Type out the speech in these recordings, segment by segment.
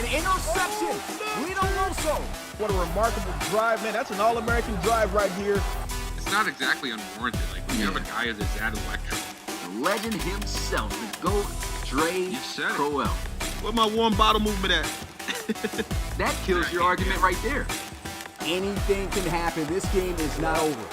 An interception. Lino Russo. What a remarkable drive, man. That's an All-American drive right here. It's not exactly unwarranted. Like, when you have a guy as that electric. The legend himself, the GOAT, Dre Crowell. Where my warm bottle movement at? That kills your argument right there. Anything can happen. This game is not over.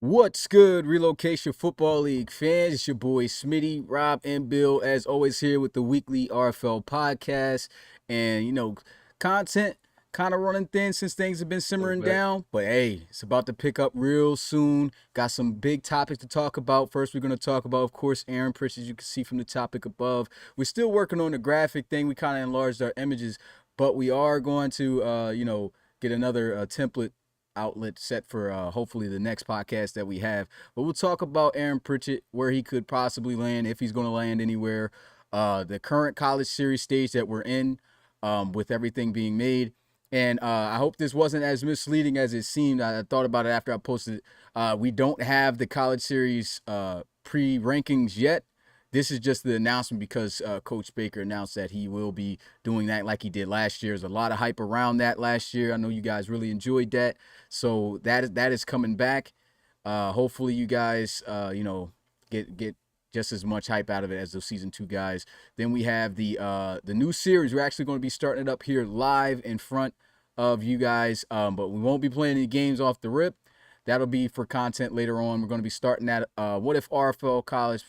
What's good, Relocation Football League fans? It's your boy Smitty, Rob, and Bill, as always, here with the weekly RFL podcast. And, you know, content kind of running thin since things have been simmering down. But, hey, it's about to pick up real soon. Got some big topics to talk about. First, we're going to talk about, of course, Aaron Pritchett, as you can see from the topic above. We're still working on the graphic thing. We kind of enlarged our images. But we are going to, get another template outlet set for hopefully the next podcast that we have. But we'll talk about Aaron Pritchett, where he could possibly land, if he's going to land anywhere, the current college series stage that we're in, with everything being made. And I hope this wasn't as misleading as it seemed. I thought about it after I posted it. We don't have the college series pre-rankings yet. This is just the announcement because Coach Baker announced that he will be doing that like he did last year. There's a lot of hype around that last year. I know you guys really enjoyed that. So that is coming back. Hopefully you guys, get just as much hype out of it as those season 2 guys. Then we have the new series. We're actually going to be starting it up here live in front of you guys. But we won't be playing any games off the rip. That'll be for content later on. We're going to be starting that. What if RFL college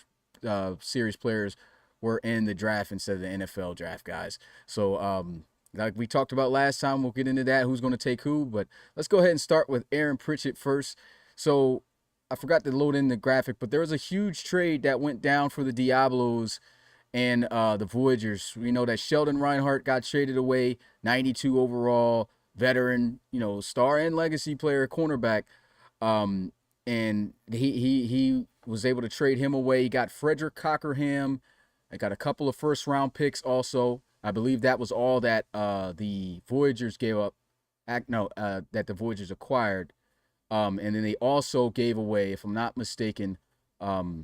series players were in the draft instead of the NFL draft, guys? So like we talked about last time, we'll get into that, who's going to take who, but let's go ahead and start with Aaron Pritchett first. So I forgot to load in the graphic, but there was a huge trade that went down for the Diablos and the Voyagers. We know that Sheldon Reinhardt got traded away, 92 overall, veteran, star and legacy player, cornerback, and he was able to trade him away. He got Frederick Cockerham. I got a couple of first-round picks also. I believe that was all that the Voyagers gave up. That the Voyagers acquired. And then they also gave away, if I'm not mistaken, they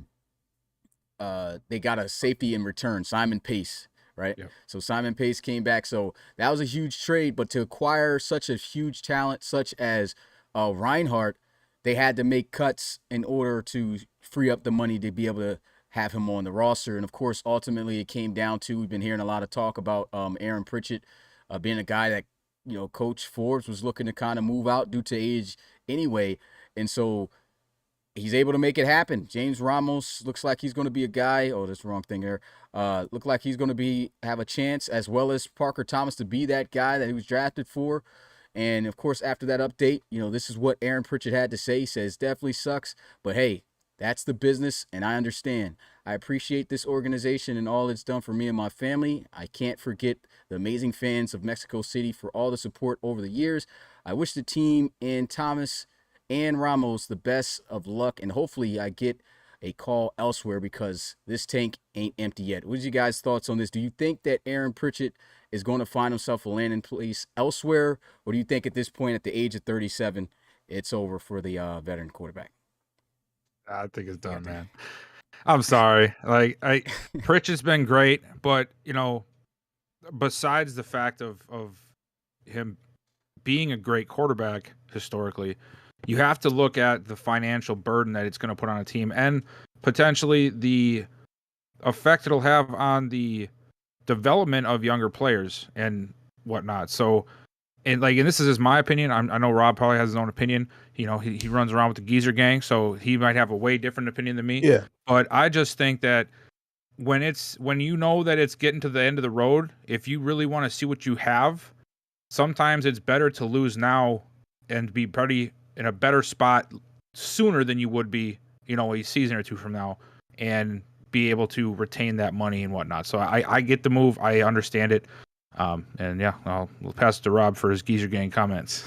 got a safety in return, Simon Pace, right? Yep. So Simon Pace came back. So that was a huge trade. But to acquire such a huge talent such as Reinhardt, they had to make cuts in order to free up the money to be able to have him on the roster. And, of course, ultimately it came down to, we've been hearing a lot of talk about Aaron Pritchett being a guy that, Coach Forbes was looking to kind of move out due to age anyway. And so he's able to make it happen. James Ramos looks like he's going to be a guy. Oh, that's the wrong thing there. Look like he's going to have a chance, as well as Parker Thomas, to be that guy that he was drafted for. And, of course, after that update, this is what Aaron Pritchett had to say. He says, definitely sucks, but, hey, that's the business, and I understand. I appreciate this organization and all it's done for me and my family. I can't forget the amazing fans of Mexico City for all the support over the years. I wish the team and Thomas and Ramos the best of luck, and hopefully I get a call elsewhere because this tank ain't empty yet. What are you guys' thoughts on this? Do you think that Aaron Pritchett is going to find himself a landing place elsewhere, or do you think at this point, at the age of 37, it's over for the veteran quarterback? I think it's done, man. I'm sorry. Pritchett's been great, but besides the fact of him being a great quarterback historically, you have to look at the financial burden that it's going to put on a team and potentially the effect it'll have on the development of younger players and whatnot. So, and this is my opinion. I know Rob probably has his own opinion. He runs around with the Geezer gang, so he might have a way different opinion than me. Yeah. But I just think that when you know that it's getting to the end of the road, if you really want to see what you have, sometimes it's better to lose now and be pretty in a better spot sooner than you would be, a season or two from now, and be able to retain that money and whatnot. So I get the move. I understand it. And yeah, we'll pass it to Rob for his Geezer gang comments.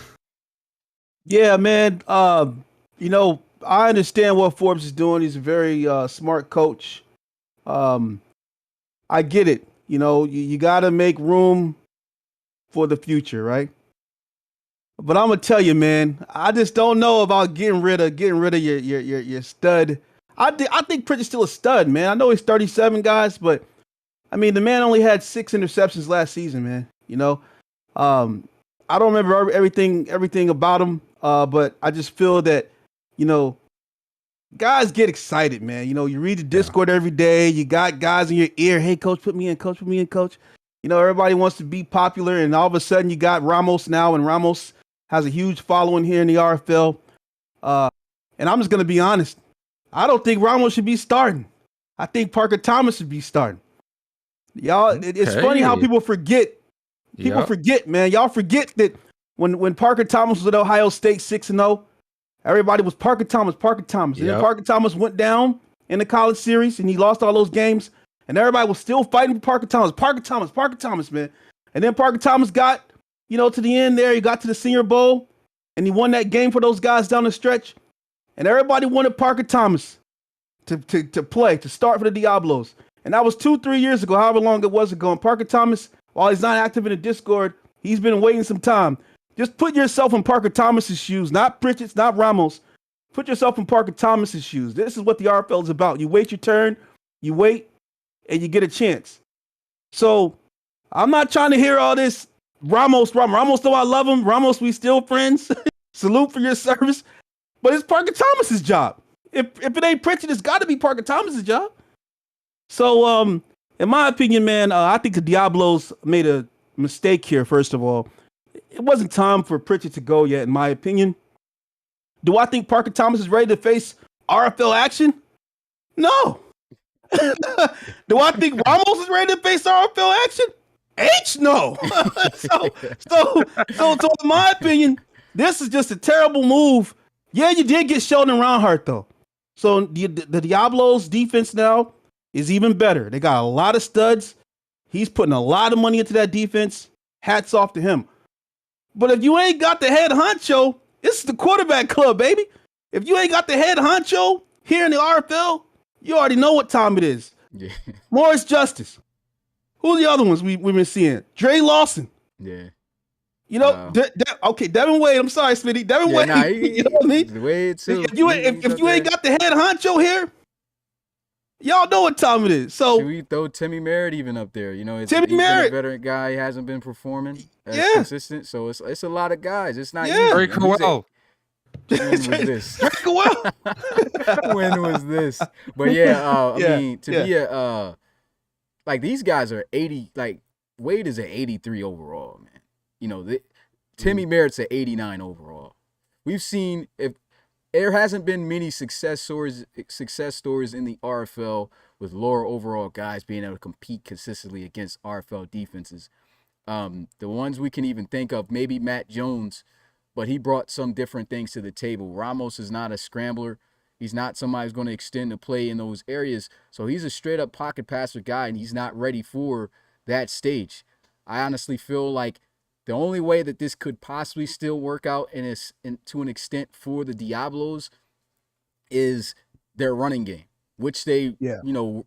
Yeah, man. I understand what Forbes is doing. He's a very smart coach. I get it. You got to make room for the future, right? But I'm gonna tell you, man, I just don't know about getting rid of your stud. I think Pritchett's still a stud, man. I know he's 37, guys, but I mean, the man only had 6 interceptions last season, man. You know, I don't remember everything about him, but I just feel that, you know, guys get excited, man. You know, you read the Discord every day. You got guys in your ear. Hey, coach, put me in, coach, put me in, coach. You know, everybody wants to be popular, and all of a sudden you got Ramos now, and Ramos has a huge following here in the RFL. And I'm just going to be honest. I don't think Ramos should be starting. I think Parker Thomas should be starting. Y'all, it's funny how people forget. People forget, man. Y'all forget that when Parker Thomas was at Ohio State 6-0, everybody was Parker Thomas. And then Parker Thomas went down in the college series, and he lost all those games. And everybody was still fighting for Parker Thomas, man. And then Parker Thomas got, you know, to the end there. He got to the Senior Bowl, and he won that game for those guys down the stretch. And everybody wanted Parker Thomas to play, to start for the Diablos. And that was 2-3 years ago, however long it was ago. And Parker Thomas, while he's not active in the Discord, he's been waiting some time. Just put yourself in Parker Thomas's shoes, not Pritchett's, not Ramos. Put yourself in Parker Thomas's shoes. This is what the RFL is about. You wait your turn, you wait, and you get a chance. So I'm not trying to hear all this Ramos, though I love him. Ramos, we still friends. Salute for your service. But it's Parker Thomas's job. If it ain't Pritchett, it's got to be Parker Thomas's job. So, in my opinion, man, I think the Diablos made a mistake here, first of all. It wasn't time for Pritchett to go yet, in my opinion. Do I think Parker Thomas is ready to face RFL action? No. Do I think Ramos is ready to face RFL action? No. So, in my opinion, this is just a terrible move. Yeah, you did get Sheldon Ronhart, though. So the Diablos defense now is even better. They got a lot of studs. He's putting a lot of money into that defense. Hats off to him. But if you ain't got the head honcho, this is the quarterback club, baby. If you ain't got the head honcho here in the RFL, you already know what time it is. Yeah. Morris Justice. Who are the other ones we've been seeing? Dre Lawson. Yeah. You know, okay, Devin Wade. I'm sorry, Smitty. Devin Wade. You know what I mean? Wade too. If you ain't got the head honcho here, y'all know what time it is. So should we throw Timmy Merritt even up there? You know, he's Merritt, been a veteran guy. He hasn't been performing as consistent. So it's a lot of guys. It's not easy. Very cool. When was this? Well. When was this? But I mean, to be like these guys are 80. Like Wade is an 83 overall, man. You know, Timmy Merritt's at 89 overall. We've seen if there hasn't been many success stories in the RFL with lower overall guys being able to compete consistently against RFL defenses. The ones we can even think of, maybe Matt Jones, but he brought some different things to the table. Ramos is not a scrambler. He's not somebody who's going to extend the play in those areas. So he's a straight up pocket passer guy, and he's not ready for that stage. I honestly feel like the only way that this could possibly still work out to an extent for the Diablos is their running game, which they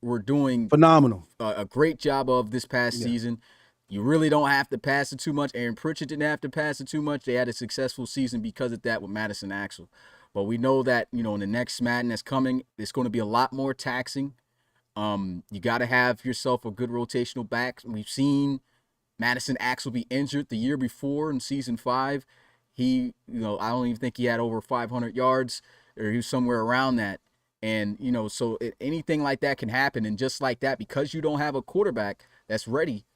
were doing phenomenal, a great job of this past season. You really don't have to pass it too much. Aaron Pritchett didn't have to pass it too much. They had a successful season because of that with Madison Axel. But we know that, in the next Madden that's coming, it's going to be a lot more taxing. You got to have yourself a good rotational back. We've seen Madison Axel be injured the year before in season 5. He, I don't even think he had over 500 yards, or he was somewhere around that. And, so anything like that can happen. And just like that, because you don't have a quarterback that's ready,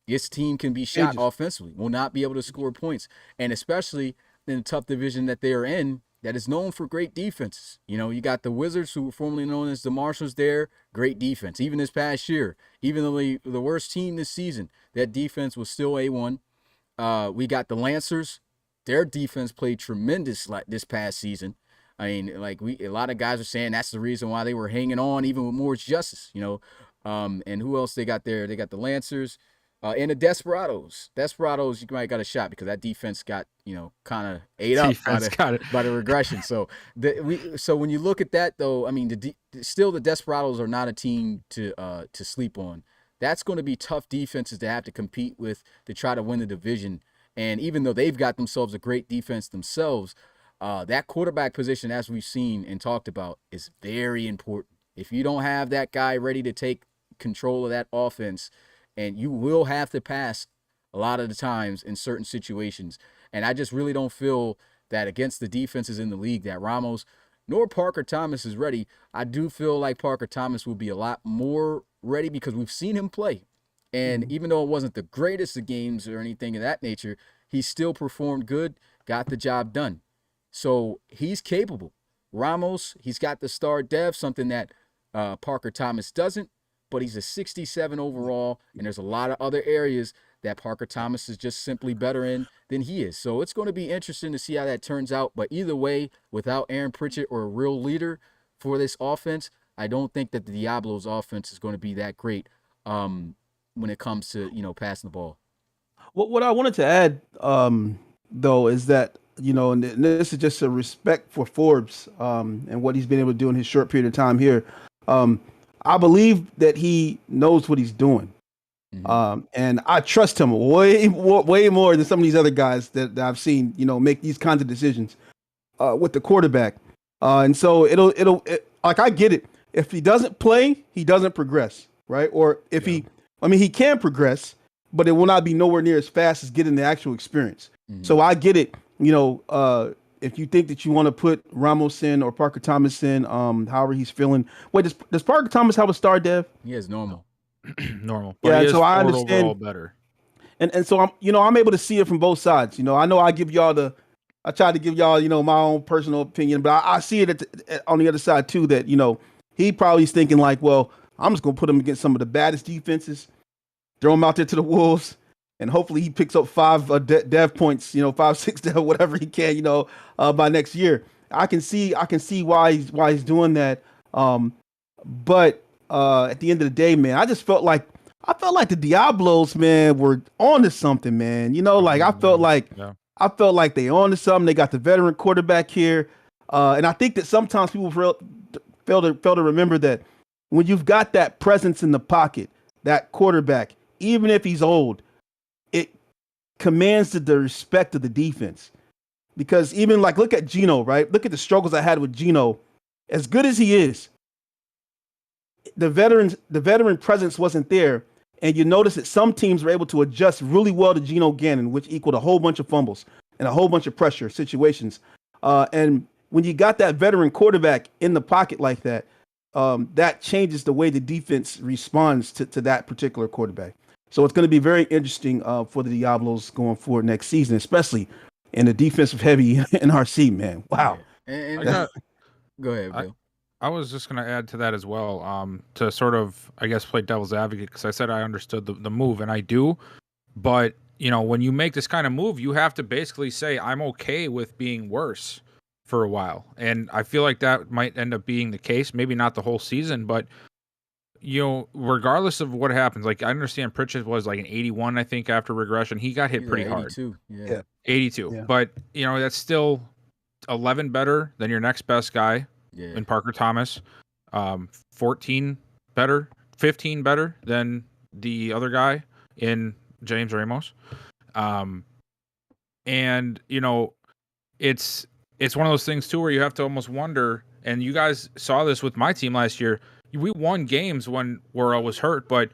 this team can be shot offensively, will not be able to score points. And especially in the tough division that they are in, that is known for great defenses. You got the Wizards, who were formerly known as the Marshals there, great defense. Even this past year, even though the worst team this season, that defense was still A1. We got the Lancers. Their defense played tremendous this past season. I mean, a lot of guys are saying that's the reason why they were hanging on even with Morris Justice, and who else they got there? They got the Lancers. And the Desperados. Desperados, you might got a shot because that defense got, kind of ate up by the regression. So when you look at that, though, I mean, still the Desperados are not a team to sleep on. That's going to be tough defenses to have to compete with to try to win the division. And even though they've got themselves a great defense themselves, that quarterback position, as we've seen and talked about, is very important. If you don't have that guy ready to take control of that offense, and you will have to pass a lot of the times in certain situations. And I just really don't feel that against the defenses in the league that Ramos nor Parker Thomas is ready. I do feel like Parker Thomas will be a lot more ready because we've seen him play. And even though it wasn't the greatest of games or anything of that nature, he still performed good, got the job done. So he's capable. Ramos, he's got the star dev, something that Parker Thomas doesn't, but he's a 67 overall, and there's a lot of other areas that Parker Thomas is just simply better in than he is. So it's going to be interesting to see how that turns out. But either way, without Aaron Pritchett or a real leader for this offense, I don't think that the Diablos offense is going to be that great when it comes to, passing the ball. What I wanted to add, though, is that, and this is just a respect for Forbes and what he's been able to do in his short period of time here. I believe that he knows what he's doing. And I trust him way more than some of these other guys that I've seen, make these kinds of decisions with the quarterback. And so it'll like, I get it. If he doesn't play, he doesn't progress, right? Or if he can progress, but it will not be nowhere near as fast as getting the actual experience. So I get it. If you think that you want to put Ramos in or Parker Thomas in, however he's feeling. Wait, does Parker Thomas have a star dev? He is normal. Normal. But Yeah, he is so I forward understand. overall better. And so I'm able to see it from both sides. I know I try to give y'all, my own personal opinion, but I see it on the other side too, that, he probably is thinking like, well, I'm just going to put him against some of the baddest defenses, throw him out there to the Wolves, and hopefully he picks up 5 dev points, 5, 6 dev, whatever he can, by next year. I can see why he's doing that. But at the end of the day, man, I felt like the Diablos, man, were on to something, man. I felt like they on to something. They got the veteran quarterback here. And I think that sometimes people fail to remember that when you've got that presence in the pocket, that quarterback, even if he's old, it commands the respect of the defense. Because even look at Geno, right? Look at the struggles I had with Geno. As good as he is, the veteran presence wasn't there. And you notice that some teams were able to adjust really well to Geno Gannon, which equaled a whole bunch of fumbles and a whole bunch of pressure situations. And when you got that veteran quarterback in the pocket like that, that changes the way the defense responds to that particular quarterback. So it's going to be very interesting for the Diablos going forward next season, especially in the defensive heavy NRC, man. Wow. And go ahead, Bill. I was just going to add to that as well, to sort of, I guess, play devil's advocate, because I said I understood the move, and I do. But, when you make this kind of move, you have to basically say, I'm okay with being worse for a while. And I feel like that might end up being the case. Maybe not the whole season, but, regardless of what happens, I understand Pritchett was an 81, I think, after regression. He got hit pretty hard. 82. Yeah. 82. Yeah. But, that's still 11 better than your next best guy. Yeah. In Parker Thomas, 14 better, 15 better than the other guy in James Ramos. And, it's one of those things too where you have to almost wonder, and you guys saw this with my team last year. We won games when Worrell was hurt, but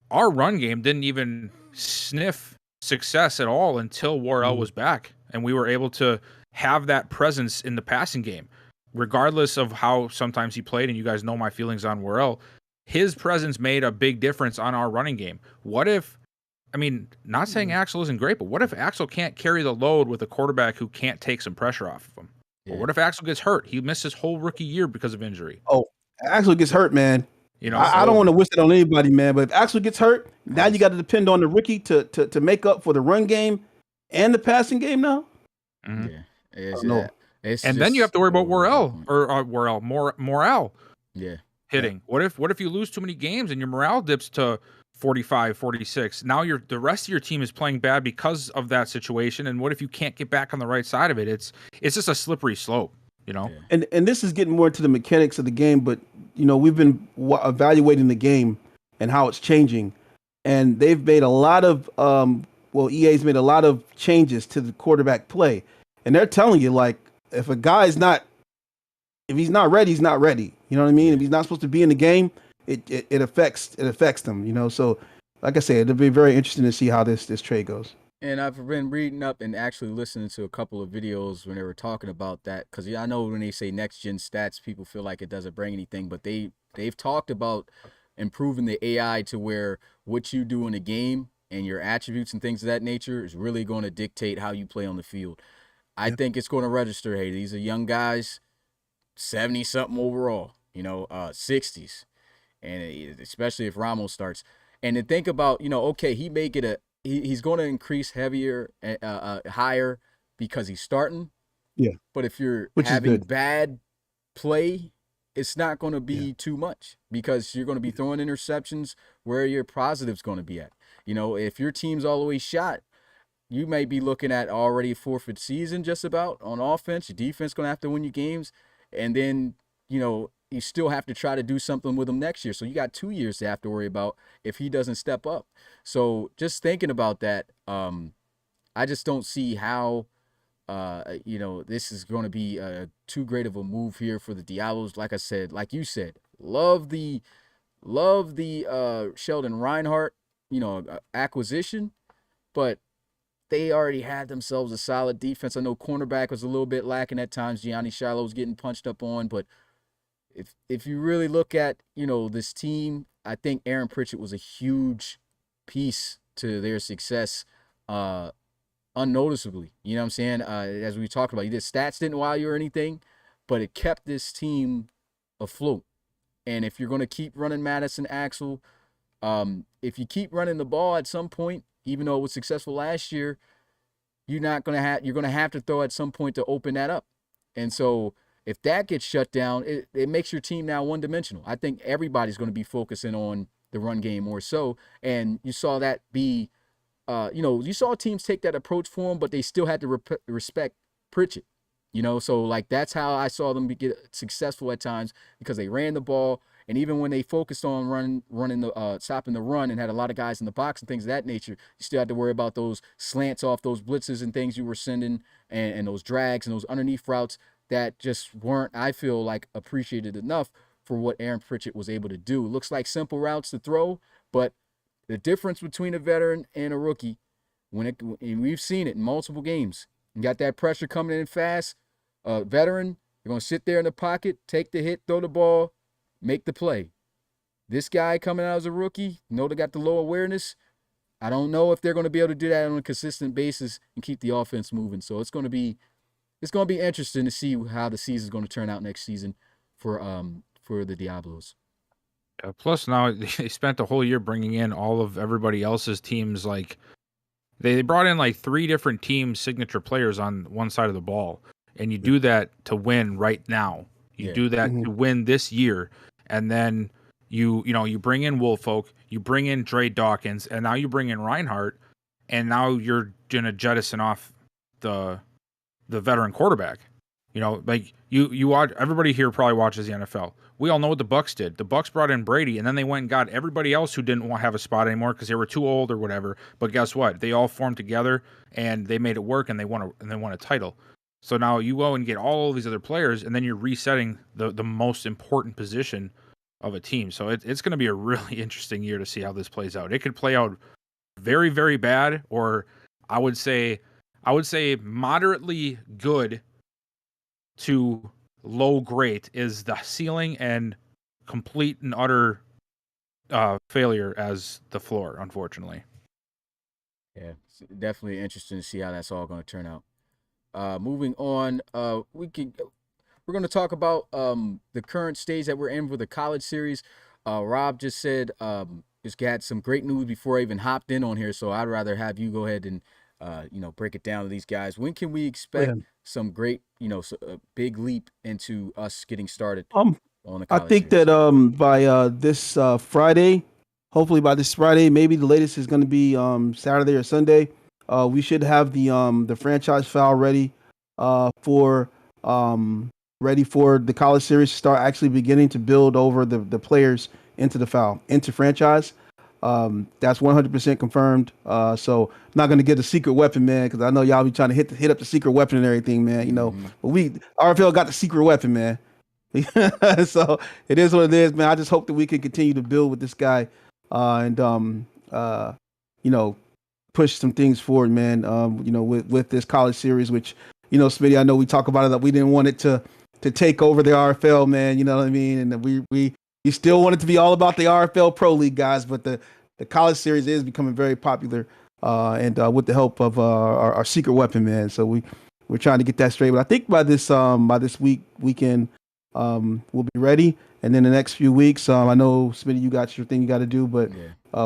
our run game didn't even sniff success at all until Worrell was back, and we were able to have that presence in the passing game. Regardless of how sometimes he played, and you guys know my feelings on Worrell, his presence made a big difference on our running game. What if, not saying Axel isn't great, but what if Axel can't carry the load with a quarterback who can't take some pressure off of him? Yeah. Or what if Axel gets hurt? He missed his whole rookie year because of injury. Oh, Axel gets hurt, man. I So don't want to wish it on anybody, man, but if Axel gets hurt, now you got to depend on the rookie to make up for the run game and the passing game now. Mhm. Yeah. It's, No. it's then you have to worry about Worrell morale Yeah. hitting. What if you lose too many games and your morale dips to 45, 46? Now the rest of your team is playing bad because of that situation. And what if you can't get back on the right side of it? It's just a slippery slope, Yeah. And this is getting more into the mechanics of the game, but we've been evaluating the game and how it's changing, and they've made a lot of EA's made a lot of changes to the quarterback play, and they're telling you if a guy's not, if he's not ready, he's not ready. You know what I mean? If he's not supposed to be in the game, it affects them. You know, so like I said, it'll be very interesting to see how this trade goes. And I've been reading up and actually listening to a couple of videos when they were talking about that, because I know when they say next gen stats, people feel like it doesn't bring anything, but they've talked about improving the AI to where what you do in a game and your attributes and things of that nature is really going to dictate how you play on the field. I think it's going to register. Hey, these are young guys, 70 something overall, 60s, and especially if Ramos starts. And to think about, okay, he may get he's going to increase higher because he's starting. Yeah. But if you're Which having bad play, it's not going to be too much, because you're going to be throwing interceptions where your positive's going to be at. If your team's all the way shot, you may be looking at already a forfeit season just about on offense. Your defense going to have to win your games. And then, you still have to try to do something with him next year. So you got 2 years to have to worry about if he doesn't step up. So just thinking about that, I just don't see how, this is going to be too great of a move here for the Diablos. Like I said, like you said, love the Sheldon Reinhardt, acquisition, but they already had themselves a solid defense. I know cornerback was a little bit lacking at times. Gianni Shiloh was getting punched up on, but if you really look at, this team, I think Aaron Pritchett was a huge piece to their success, unnoticeably. You know what I'm saying? As we talked about, the stats didn't wow you or anything, but it kept this team afloat. And if you're going to keep running Madison Axel, if you keep running the ball at some point, even though it was successful last year, you're going to have to throw at some point to open that up. And so if that gets shut down, it makes your team now one-dimensional. I think everybody's going to be focusing on the run game more so. And you saw that be, you saw teams take that approach for him, but they still had to respect Pritchett. So like that's how I saw them get successful at times, because they ran the ball. And even when they focused on stopping the run and had a lot of guys in the box and things of that nature, you still had to worry about those slants off those blitzes and things you were sending, and those drags and those underneath routes that just weren't, I feel like, appreciated enough for what Aaron Pritchett was able to do. It looks like simple routes to throw, but the difference between a veteran and a rookie, and we've seen it in multiple games, you got that pressure coming in fast. Veteran, they're going to sit there in the pocket, take the hit, throw the ball, make the play. This guy coming out as a rookie, they got the low awareness. I don't know if they're going to be able to do that on a consistent basis and keep the offense moving. So it's going to be interesting to see how the season is going to turn out next season for the Diablos. Yeah, plus now they spent the whole year bringing in all of everybody else's teams. Like they brought in like 3 different teams' signature players on one side of the ball, and you do that to win right now. You do that to win this year, and then you bring in Woolfolk, you bring in Dre Dawkins, and now you bring in Reinhardt, and now you're gonna jettison off the veteran quarterback. Like you watch, everybody here probably watches the NFL. We all know what the Bucs did. The Bucs brought in Brady, and then they went and got everybody else who didn't want to have a spot anymore because they were too old or whatever. But guess what? They all formed together and they made it work, and they won a title. So now you go and get all of these other players, and then you're resetting the most important position of a team. So it's going to be a really interesting year to see how this plays out. It could play out very, very bad, or I would say moderately good to low great is the ceiling, and complete and utter failure as the floor, unfortunately. Yeah, it's definitely interesting to see how that's all going to turn out. Moving on, we're going to talk about the current stage that we're in with the college series. Rob just said just got some great news before I even hopped in on here, so I'd rather have you go ahead and break it down to these guys. When can we expect some great, big leap into us getting started on the college I think series? that by this Friday, hopefully by this Friday, maybe the latest is going to be Saturday or Sunday. We should have the franchise file ready for the college series to start actually beginning to build over the players into the file, into franchise. That's 100% confirmed. So I'm not gonna get the secret weapon, man, because I know y'all be trying to hit up the secret weapon and everything, man. You know, but RFL got the secret weapon, man. So it is what it is, man. I just hope that we can continue to build with this guy, and you know, push some things forward, man. You know, with this college series, which, you know, Smitty, I know we talk about it, that we didn't want it to take over the RFL, man. You know what I mean? And we still want it to be all about the RFL Pro League guys, but the college series is becoming very popular, and with the help of our secret weapon, man. So we're trying to get that straight. But I think by this weekend, we'll be ready. And then the next few weeks, I know, Smitty, you got your thing you got to do, but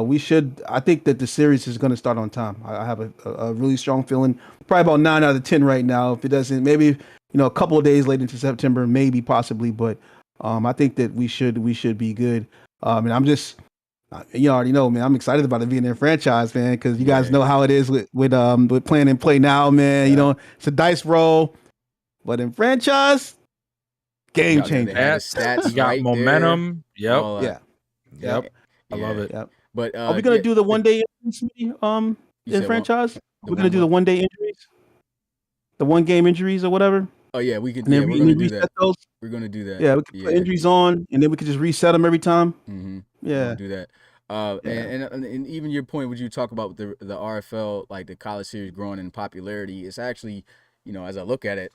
we should. I think that the series is going to start on time. I have a really strong feeling. Probably about 9 out of 10 right now. If it doesn't, maybe, you know, a couple of days late into September, maybe possibly, but I think that we should be good. And I'm just, you already know, man, I'm excited about it being their franchise, man, because you guys know how it is with playing and play now, man. You know, it's a dice roll, but in franchise, game changer. Stats, you got right momentum. there. Yep. Yep. I love it. Yep. But are we gonna do the 1 day injuries, in franchise? We're gonna do the 1 day injuries, the 1 game injuries or whatever. Oh yeah, we could. And then Yeah, we're gonna do reset that. those. We're gonna do that. Yeah, we could put injuries on, and then we could just reset them every time. Mm-hmm. Yeah, do that. And even your point, what you talk about with the RFL, like the college series growing in popularity, it's actually, you know, as I look at it,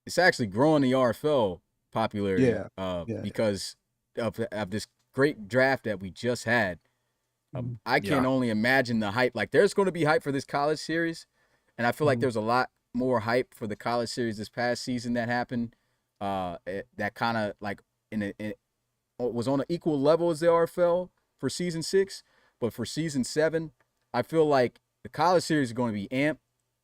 it's actually growing the RFL popularity. Because of this great draft that we just had. I can only imagine the hype. Like, there's going to be hype for this college series, and I feel like there's a lot more hype for the college series this past season that happened. That kind of like was on an equal level as the RFL for season 6, but for season 7, I feel like the college series is going to be amped,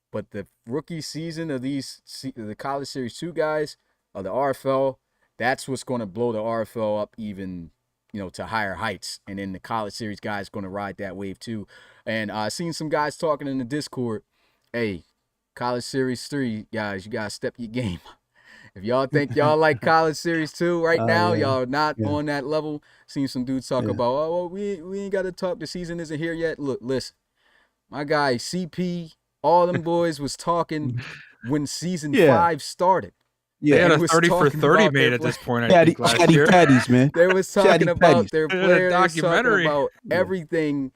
but the rookie season of the college series 2 guys of the RFL, that's what's going to blow the RFL up even, you know, to higher heights. And then the college series guys going to ride that wave too. And I've seen some guys talking in the Discord, hey, college series 3 guys, you got to step your game. If y'all think y'all like college series 2 right now, y'all not on that level. Seen some dudes talk about, oh, well, we ain't got to talk. The season isn't here yet. Look, listen, my guy CP, all them boys was talking when season 5 started. Yeah, they had a 30 for 30 made at this point. I think last Chatty year. Patties, man. They was talking about their players, documentary. talking about everything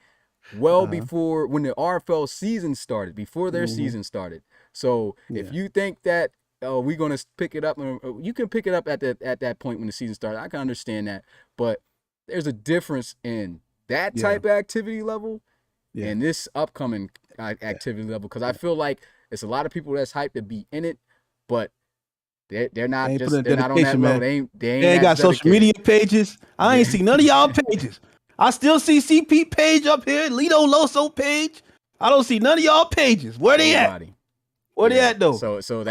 before when the RFL season started, before their season started. So if you think that we're gonna pick it up, you can pick it up at that point when the season started. I can understand that, but there's a difference in that type of activity level and this upcoming activity level, because I feel like it's a lot of people that's hyped to be in it, but they're not on that level. They ain't got social media pages. I ain't see none of y'all pages. I still see CP page up here, Lido Loso page. I don't see none of y'all pages. Where they at? Where they at though? So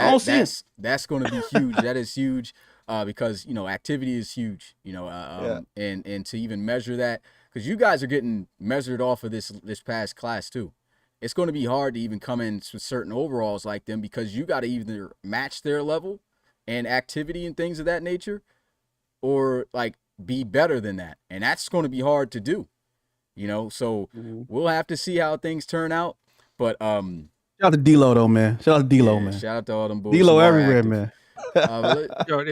that's going to be huge. That is huge, because, you know, activity is huge. You know, and to even measure that, because you guys are getting measured off of this past class too. It's going to be hard to even come in with certain overalls like them, because you got to either match their level and activity and things of that nature, or like be better than that. And that's going to be hard to do, you know? So we'll have to see how things turn out. But, shout out to D-Lo though, man. Shout out to D-Lo, man. Shout out to all them boys. D-Lo everywhere, man. Yo,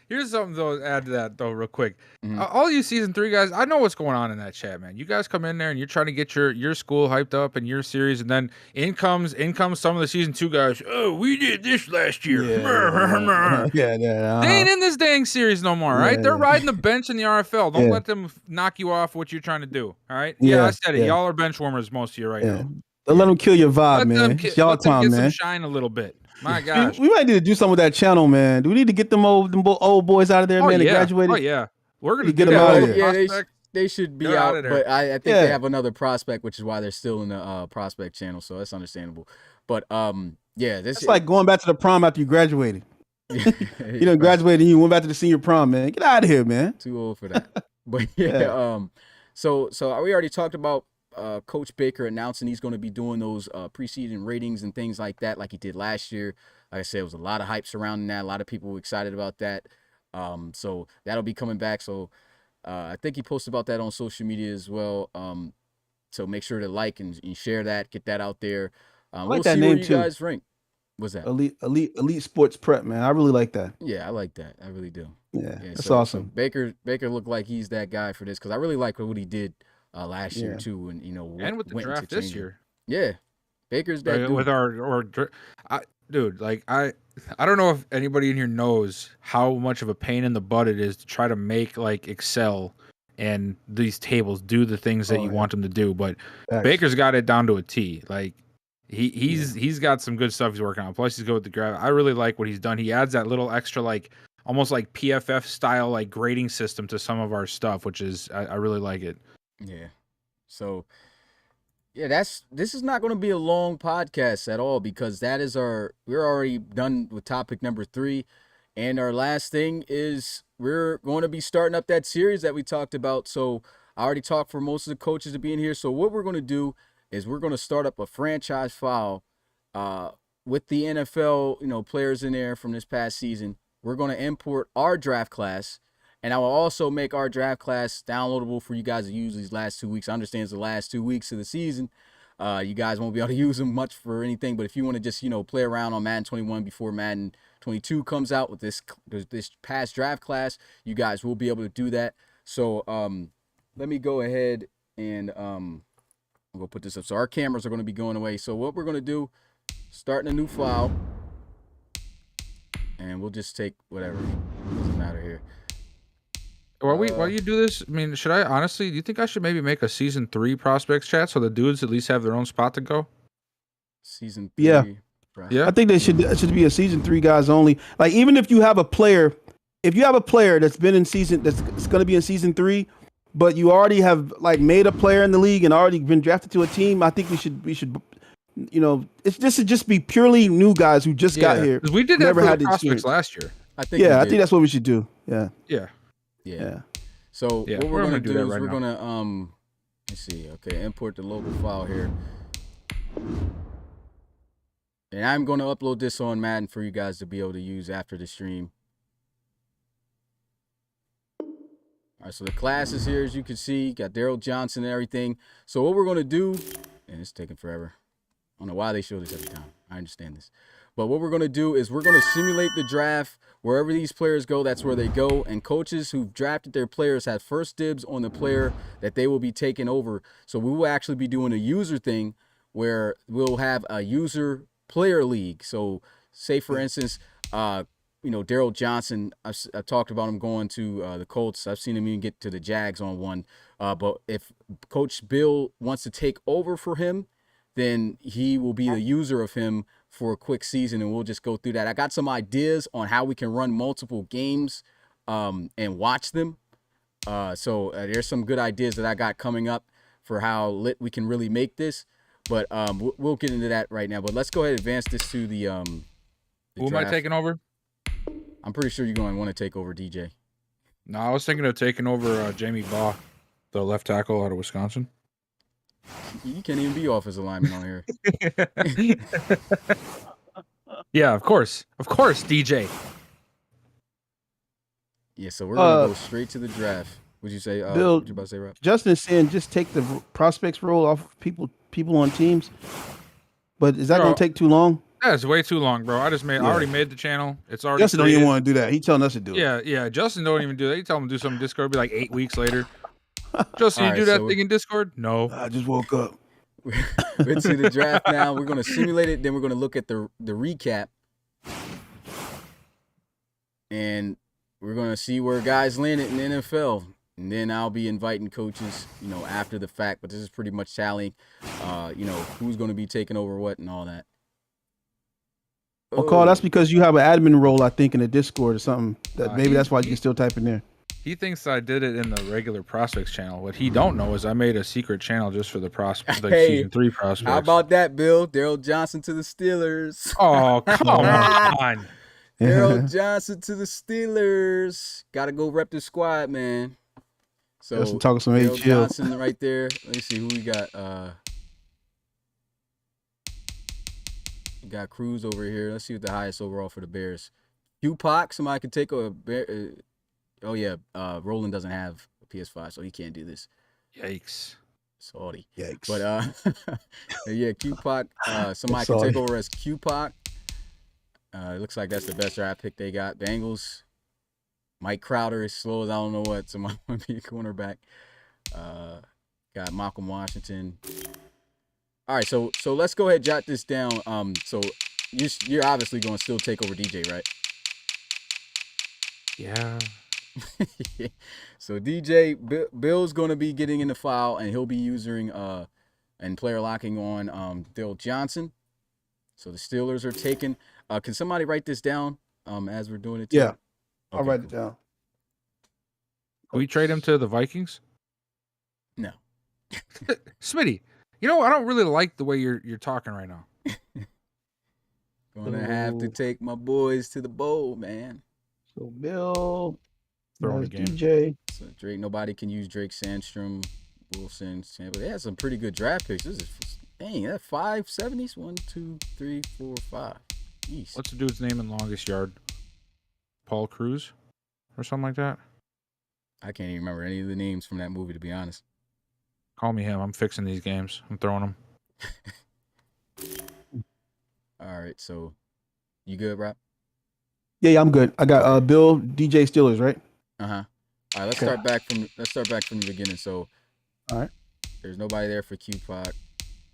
here's something though. Add to that though, real quick. All you season 3 guys, I know what's going on in that chat, man. You guys come in there and you're trying to get your school hyped up and your series, and then in comes some of the season 2 guys. Oh, we did this last year. They ain't in this dang series no more, right? They're riding the bench in the RFL. Don't let them knock you off what you're trying to do. All right? I said it. Y'all are bench warmers, most of you right now. Don't let them kill your vibe, man. It's y'all time, man. Some shine a little bit. My gosh. We might need to do something with that channel, man. Do we need to get them old boys out of there, man? They graduated. Oh yeah, we're gonna get them out of there. Yeah, they should be out, but I think they have another prospect, which is why they're still in the prospect channel. So that's understandable. But it's like going back to the prom after you graduated. You done graduated and you went back to the senior prom, man. Get out of here, man. Too old for that. But so we already talked about Coach Baker announcing he's going to be doing those preseason ratings and things like that, like he did last year. Like I said, it was a lot of hype surrounding that. A lot of people were excited about that. So that'll be coming back. So I think he posted about that on social media as well. So make sure to like and share that, get that out there. like We'll that see name where you too. guys rank. What's that? Elite Sports Prep, man. I really like that. Yeah, I like that. I really do. Yeah, that's so awesome. Baker looked like he's that guy for this because I really like what he did last year Yeah. too, and And with the draft this year. Yeah, Baker's that dude. With dude, like I don't know if anybody in here knows how much of a pain in the butt it is to try to make like Excel and these tables do the things that you want them to do, but Facts. Baker's got it down to a T. Like he's got some good stuff he's working on. Plus he's good with the graph. I really like what he's done. He adds that little extra like almost like PFF style like grading system to some of our stuff, which is I really like it. Yeah. So yeah, this is not going to be a long podcast at all because we're already done with topic number 3. And our last thing is we're going to be starting up that series that we talked about. So I already talked for most of the coaches to be in here. So what we're going to do is we're going to start up a franchise file with the NFL, players in there from this past season. We're going to import our draft class. And I will also make our draft class downloadable for you guys to use these last 2 weeks. I understand it's the last 2 weeks of the season. You guys won't be able to use them much for anything. But if you want to just, play around on Madden 21 before Madden 22 comes out with this past draft class, you guys will be able to do that. So let me go ahead and I'm going to put this up. So our cameras are going to be going away. So what we're going to do, starting a new file. And we'll just take whatever. Doesn't matter here. While you do this, I mean, should I honestly? Do you think I should maybe make a season 3 prospects chat so the dudes at least have their own spot to go? Season 3. Yeah. Yeah. I think it should be a season 3 guys only. Like even if you have a player that's been in season that's going to be in season 3, but you already have like made a player in the league and already been drafted to a team, I think we should this should just be purely new guys who just got here. Because we did that for the prospects last year. I think that's what we should do. Yeah. Yeah. So what we're gonna do is we're gonna let's see. Okay, import the local file here, and I'm gonna upload this on Madden for you guys to be able to use after the stream. All right, so the class is here, as you can see. Got Daryl Johnson and everything. So what we're gonna do, and it's taking forever. I don't know why they show this every time. I understand this. But what we're going to do is we're going to simulate the draft. Wherever these players go, that's where they go. And coaches who've drafted their players have first dibs on the player that they will be taking over. So we will actually be doing a user thing where we'll have a user player league. So say, for instance, Daryl Johnson, I've talked about him going to the Colts. I've seen him even get to the Jags on one. But if Coach Bill wants to take over for him, then he will be the user of him for a quick season, and we'll just go through that. I got some ideas on how we can run multiple games and watch them. So there's some good ideas that I got coming up for how lit we can really make this. But we'll get into that right now. But let's go ahead and advance this to the Who am I taking over? I'm pretty sure you're going to want to take over DJ. No, I was thinking of taking over Jamie Baugh, the left tackle out of Wisconsin. You can't even be offensive lineman on here. Yeah, of course, DJ. Yeah, so we're gonna go straight to the draft. Would you say, Bill? what you about to say, Rob? Justin is saying just take the prospects role off people on teams. But is that going to take too long? Yeah, it's way too long, bro. I already made the channel. It's already. Justin don't even want to do that. He's telling us to do it. Yeah. Justin don't even do that. You tell him to do something in Discord. It'll be like 8 weeks later. Justin, you do that thing in Discord? No. I just woke up. We're to the draft now. We're going to simulate it. Then we're going to look at the recap. And we're going to see where guys landed in the NFL. And then I'll be inviting coaches, after the fact. But this is pretty much tallying, who's going to be taking over what and all that. Well, Carl, that's because you have an admin role, I think, in the Discord or something. Maybe that's why you can still type in there. He thinks I did it in the regular prospects channel. What he don't know is I made a secret channel just for the prospects, like season 3 prospects. How about that, Bill? Daryl Johnson to the Steelers. Oh, come on. Daryl Johnson to the Steelers. Got to go rep the squad, man. So Justin talking some Daryl HL. Johnson right there. Let me see who we got. We got Cruz over here. Let's see what the highest overall for the Bears. Hugh Pock, somebody could take a Bear. Oh yeah, Roland doesn't have PS5, so he can't do this. Yikes. Salty. Yikes. But yeah, Q-Pac, somebody can take over as Q-Pac. It looks like that's the best draft pick they got. Bengals. Mike Crowder is slow as I don't know what. Somebody want to be a cornerback. Got Malcolm Washington. All right, so let's go ahead and jot this down. So you're obviously going to still take over DJ, right? Yeah. So DJ Bill's going to be getting in the foul, and he'll be using and player locking on Dill Johnson. So the Steelers are taking. Can somebody write this down as we're doing it too? Yeah, I'll Okay, write cool. it down. Can we trade him to the Vikings? No. Smitty, you know, I don't really like the way you're talking right now. Gonna have to take my boys to the bowl, man. So Bill, Throw in nice a game. DJ. So Drake, nobody can use Drake Sandstrom, Wilson, Tampa. They had some pretty good draft picks. This is dang, that 570s. 1, 2, 3, 4, 5. Jeez. What's the dude's name in longest yard? Paul Cruz or something like that? I can't even remember any of the names from that movie, to be honest. Call me him. I'm fixing these games. I'm throwing them. All right, so you good, Rob? Yeah, I'm good. I got Bill, DJ, Steelers, right? All right, let's Okay. start back from the beginning. So, all right, there's nobody there for Q-Pac.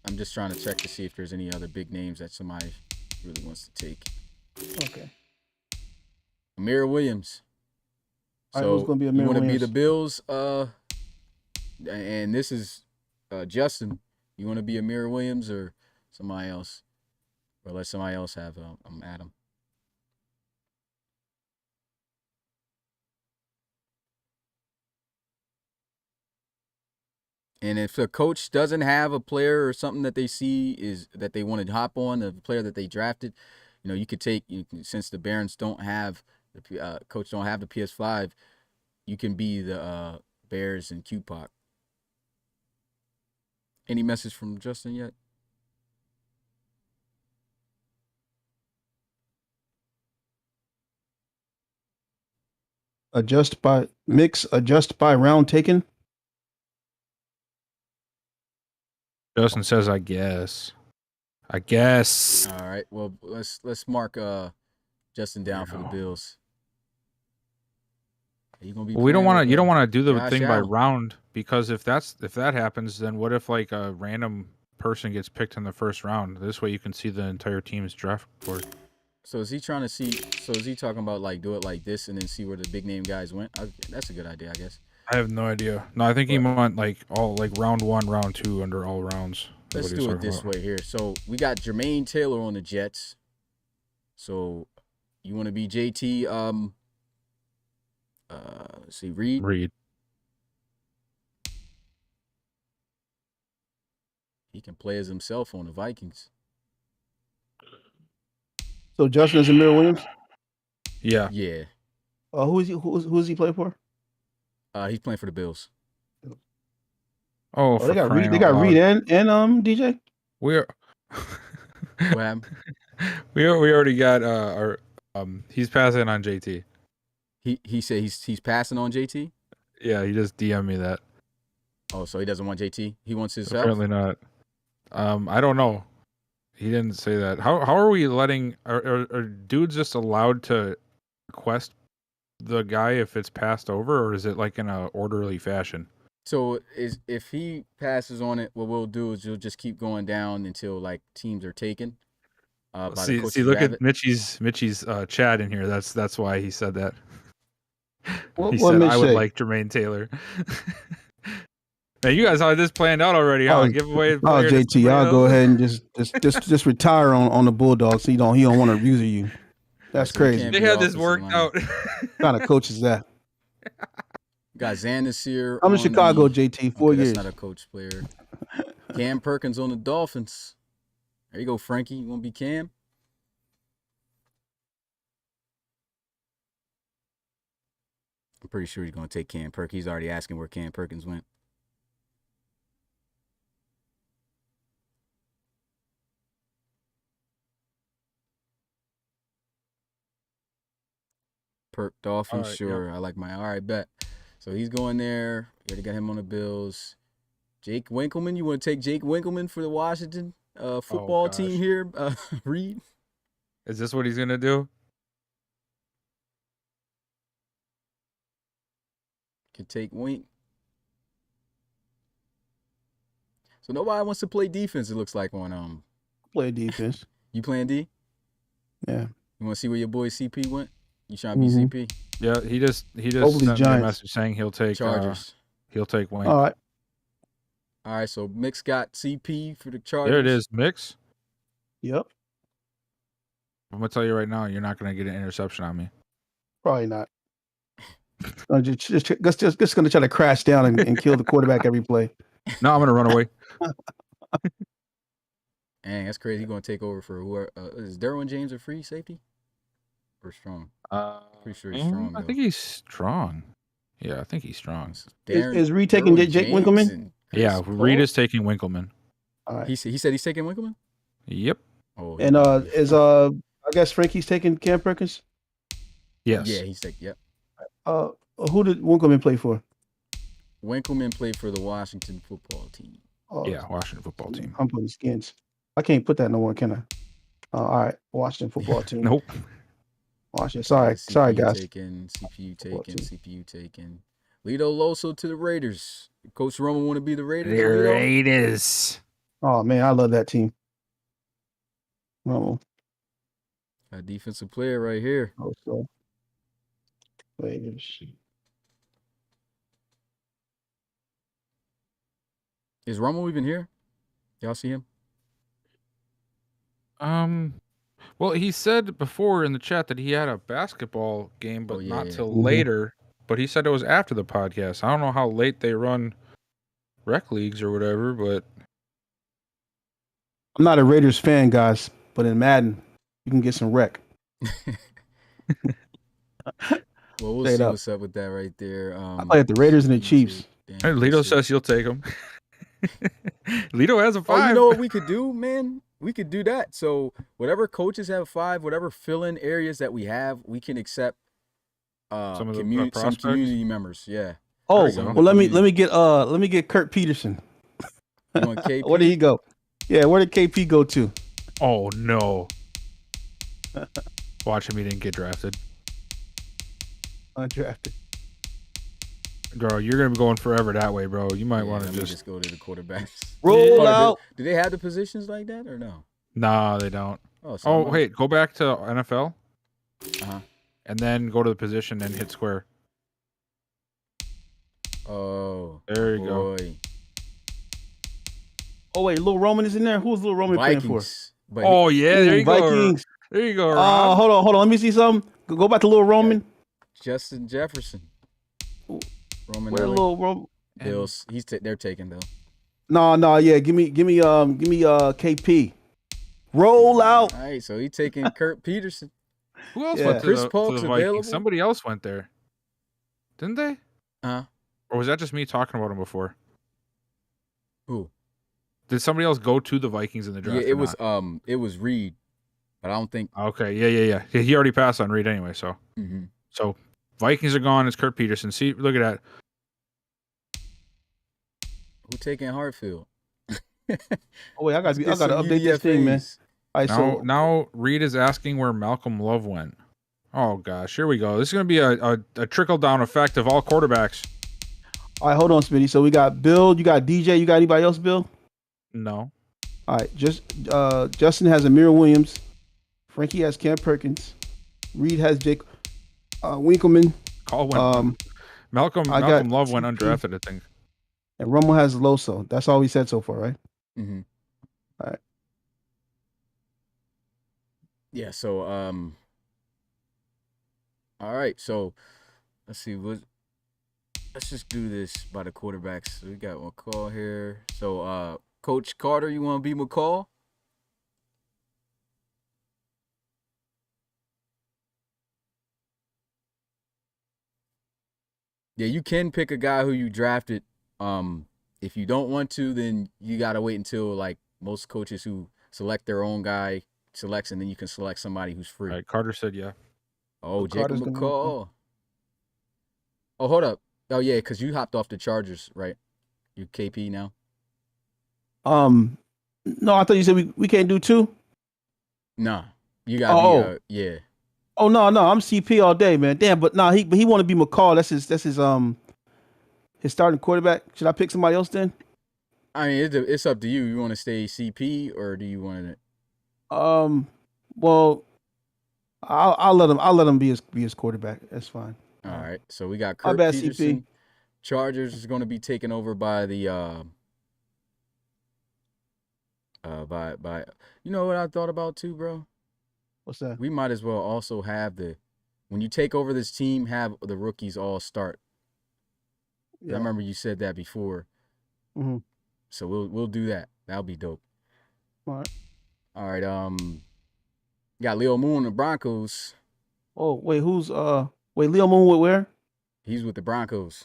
I'm just trying to check to see if there's any other big names that somebody really wants to take. okay. Amir Williams. All right, who's gonna be Amir you want to be Williams? the Bills? And this is Justin. You want to be Amir Williams or somebody else? Or let somebody else have Adam. And if a coach doesn't have a player or something that they see is that they want to hop on, the player that they drafted, you could take, since the Barons don't have, the coach don't have the PS5, you can be the Bears and Q-Pac. Any message from Justin yet? Adjust by round taken. Justin says, I guess. I guess. All right. Well, let's mark Justin down for the Bills. Are you gonna be? Well, we don't playing want to. with, You don't want to do the Josh thing by Allen? round, because if that happens, then what if like a random person gets picked in the first round? This way you can see the entire team's draft board. So is he trying to see? So is he talking about like do it like this and then see where the big name guys went? That's a good idea, I guess. I have no idea. No, I think he meant like all like round 1, round 2 under all rounds. Let's do it this way here. So we got Jermaine Taylor on the Jets. So you want to be JT? Let's see, Reed. He can play as himself on the Vikings. So Justin is Amir Williams. Yeah. Yeah. Who is he playing for? He's playing for the Bills. Oh, They got Reed and DJ. We're What happened? we already got our he's passing on JT. He said he's passing on JT. Yeah, he just DM'd me that. Oh, so he doesn't want JT. He wants his Apparently not. I don't know. He didn't say that. How are we letting are dudes just allowed to request the guy if it's passed over, or is it like in a orderly fashion? So if he passes on it, what we'll do is you'll just keep going down until like teams are taken. See, look at Mitchie's chat in here. That's why he said that. He said I would like Jermaine Taylor. Man, you guys had this planned out already. Huh? Give away. JT, I'll go ahead and just retire on the Bulldogs. So he don't want to user you. That's crazy. They had this worked out. What kind of coach is that? Got Xanis here. I'm in Chicago, JT. 4 years. That's not a coach player. Cam Perkins on the Dolphins. There you go, Frankie. You want to be Cam? I'm pretty sure he's going to take Cam Perkins. He's already asking where Cam Perkins went. Perk Dolphins, Right, sure. Yep. I like my. All right, bet. So he's going there. You already got him on the Bills. Jake Winkelmann. You want to take Jake Winkelmann for the Washington football team here, Reed? Is this what he's gonna do? Could take Wink. So nobody wants to play defense, it looks like, on Play defense. You playing D? Yeah. You want to see where your boy CP went? You trying to be CP? Yeah, he just Hopefully sent me a Giants. message saying he'll take Chargers. he'll take Wayne. All right. All right, so Mix got CP for the Chargers. There it is, Mix. Yep. I'm gonna tell you right now, you're not gonna get an interception on me. Probably not. Just gonna try to crash down and kill the quarterback every play. No, I'm gonna run away. Dang, that's crazy. He's going to take over for whoever. Is Derwin James a free safety? Or strong? Pretty sure he's strong, I though. think he's strong. Yeah, I think he's strong. Is Reed taking Derwin Jake James Winkelmann? and Yeah, Chris Reed Paul? is taking Winkelmann. All right. He said he's taking Winkelmann? Yep. Oh, And I guess Frankie's taking Cam Perkins? Yes. Yeah, he's taking, yep. Who did Winkelmann play for? Winkelmann played for the Washington football team. Oh, Yeah, Washington football team. I'm putting Skins. I can't put that no more, can I? All right, Washington football team. Nope. Washington. Sorry, CPU guys. Taken, CPU Football taken, team. CPU taken. Lito Loso to the Raiders. Coach Roman want to be the Raiders? The Lito? Raiders. Oh man, I love that team. Oh, A defensive player right here. so Raiders. Is Romo even here? Y'all see him? Well, he said before in the chat that he had a basketball game, but not till Mhm. later. But he said it was after the podcast. I don't know how late they run rec leagues or whatever, but I'm not a Raiders fan, guys, but in Madden, you can get some wreck. Well, we'll Straight see up. what's up with that right there. I play at the Raiders and the Chiefs. hey, Lito says you'll take him. Lito has a 5. Oh, you know what we could do, man? We could do that. So whatever coaches have 5, whatever fill-in areas that we have, we can accept Some of the some prospects? community members. Yeah. Oh, you go. well, let me get Kurt Peterson. You want KP? Where did he go? Yeah, where did KP go to? Oh no! Watch him. He didn't get drafted. Undrafted. Girl, you're gonna be going forever that way, bro. You might Yeah, want let to me just. go to the quarterbacks. Roll Oh, out. do they have the positions like that or no? Nah, they don't. So Oh I'm gonna- wait, go back to NFL. Uh-huh. And then go to the position and hit square. Oh. There you go. boy. Oh wait, Lil Roman is in there. Who's Lil Roman playing for? Vikings. But Oh yeah, there you go. Vikings. There you go. Oh, Rob. hold on. Let me see something. Go back to Lil Roman. Justin Jefferson. Roman Where Elliott. Lil Roman? Bills. They're taking though. No, yeah. Give me KP. Roll out. All right, so he taking Kurt Peterson. Who else Yeah. went to Chris the Paul's Vikings? available? Somebody else went there, didn't they? Huh? Or was that just me talking about him before? Who? Did somebody else go to the Vikings in the draft? Yeah, it was Reed, but I don't think. Okay, yeah. He already passed on Reed anyway, so Mhm. so Vikings are gone. It's Kurt Peterson. See, look at that. Who taking Hartfield? Oh wait, I gotta Let's get some update this thing, man. UDFAs. All right, Now Reed is asking where Malcolm Love went. Oh gosh, here we go. This is gonna be a trickle down effect of all quarterbacks. all right, hold on, Smitty. So we got Bill, you got DJ, you got anybody else, Bill? No. All right, Justin has Amir Williams, Frankie has Cam Perkins, Reed has Jake Winkelmann, Call went. Malcolm I got Love went TP. undrafted, I think. and Romo has Loso. That's all we said so far, right? Mhm. All right. Yeah. So all right. So let's see. Let's just do this by the quarterbacks. So we got McCall here. So Coach Carter, you want to be McCall? Yeah, you can pick a guy who you drafted. If you don't want to, then you gotta wait until like most coaches who select their own guy selects, and then you can select somebody who's free. All right, Carter said yeah. Oh, So Jacob Carter's gonna McCall. Oh, hold up. Oh yeah, because you hopped off the Chargers, right? You KP now. No, I thought you said we can't do 2. Nah, you gotta Oh, be yeah. oh no, I'm CP all day, man. Damn, but he want to be McCall. That's his starting quarterback. Should I pick somebody else then? I mean, it's up to you. You want to stay CP or do you want to? Well, I'll let him be his quarterback. That's fine. All right. So we got My Kirk bad, Peterson. CP. Chargers is going to be taken over by the by you know what I thought about too, bro? What's that? We might as well also have when you take over this team, have the rookies all start. Yeah. I remember you said that before. Mm-hmm. So we'll do that. That'll be dope. All right. All right. Got Leo Moon and the Broncos. Oh wait, Leo Moon with where? He's with the Broncos.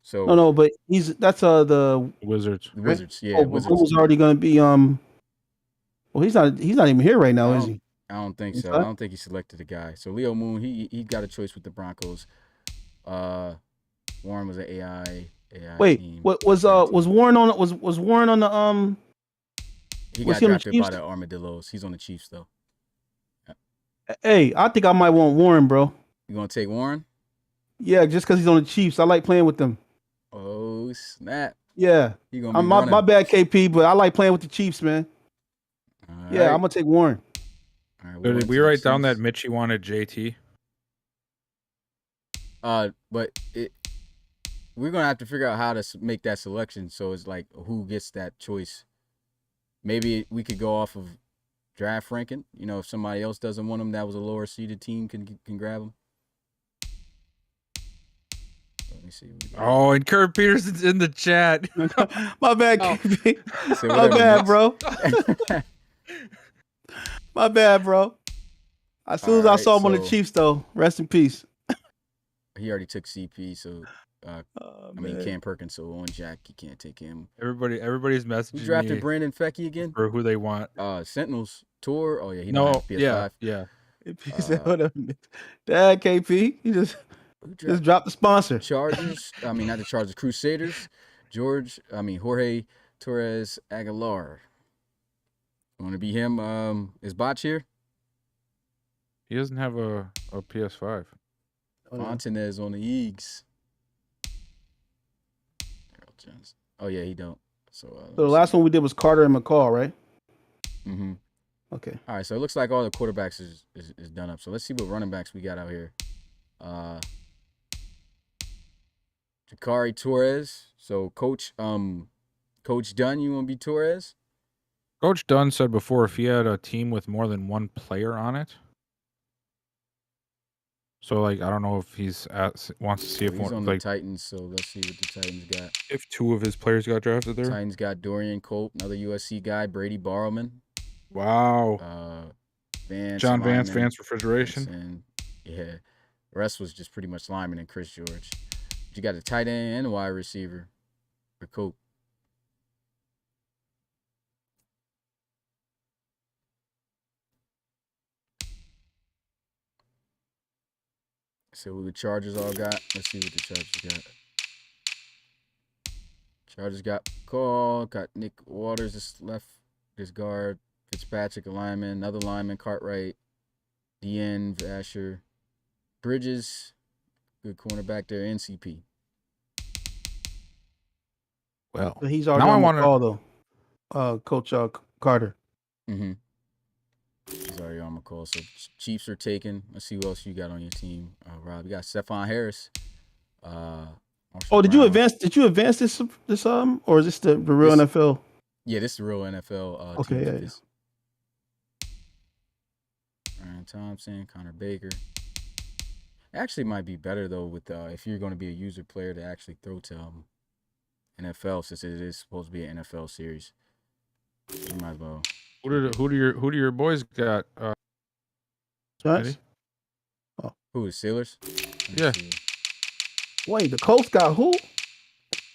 So No, but that's the Wizards. the Wizards. Yeah, Oh, Wizards. Moon's already gonna be well, he's not even here right now, is he? I don't think so. Okay. I don't think he selected the guy. So Leo Moon, he got a choice with the Broncos. Warren was an AI Wait, team. what was Warren on the He was got he on the drafted by Chiefs? the Armadillos. He's on the Chiefs though. Hey, I think I might want Warren, bro. You gonna take Warren? Yeah, just because he's on the Chiefs. I like playing with them. Oh snap! Yeah. He gonna be My running. bad, KP, but I like playing with the Chiefs, man. All Yeah, right. I'm gonna take Warren. All right, Did we write down that Mitchie wanted JT? But we're gonna have to figure out how to make that selection. So it's like who gets that choice. Maybe we could go off of draft ranking. You know, if somebody else doesn't want him, that was a lower seeded team can grab him. Let me see. Oh, and Kurt Peterson's in the chat. My bad, Oh. KP. So My whatever, bad, Mitch. bro. My bad, bro. As soon as I Alright, saw him on the so- Chiefs, though, rest in peace. He already took CP, so I mean Cam Perkins. So on Jack, you can't take him. Everybody's messaging Who drafted me Brandon Fecky again? for who they want. Sentinels tour. Oh yeah, he No, don't have PS5. yeah. He said, "Hold up, Dad, KP, you just Who dropped the sponsor." Chargers. I mean, not the Chargers. Crusaders. Jorge Torres Aguilar. Want to be him? Is Botch here? He doesn't have a PS5. Fontanez on the Eags. Harold Johnson. Oh yeah, he don't. So So the last one we did was Carter and McCall, right? Mm-hmm. Okay. All right, so it looks like all the quarterbacks is done up. So let's see what running backs we got out here. Takari Torres. So Coach Dunn, you want to be Torres? Coach Dunn said before if he had a team with more than one player on it. So like I don't know if wants to see if He's one, on like the Titans. So let's see what the Titans got. if 2 of his players got drafted there. Titans got Dorian Colt, another USC guy, Brady Barrowman. Wow. Vance, John Vance, lineman, Vance Refrigeration. and yeah, the rest was just pretty much lineman and Chris George. But you got a tight end and a wide receiver for Cope. So who the Chargers all got? Let's see what the Chargers got. Chargers got Call, got Nick Waters, this guard, Fitzpatrick, a lineman, another lineman, Cartwright, DN, Vasher, Bridges, good cornerback there, NCP. Well, But he's already now I on wanna- McCall though. Coach Carter. Mm-hmm. He's already on McCall. So Chiefs are taken. Let's see who else you got on your team. Rob, you got Stephon Harris. Oh, did you Brown. advance? Did you advance this or is this the real This- NFL? Yeah, this is the real NFL Okay, team. yeah, for this. Ryan Thompson, Connor Baker. Actually might be better though with if you're going to be a user player to actually throw to NFL, since it is supposed to be an NFL series. You might as well. who do your boys got? Giants? Eddie? Who is Steelers? Yeah. Wait, the Colts got who?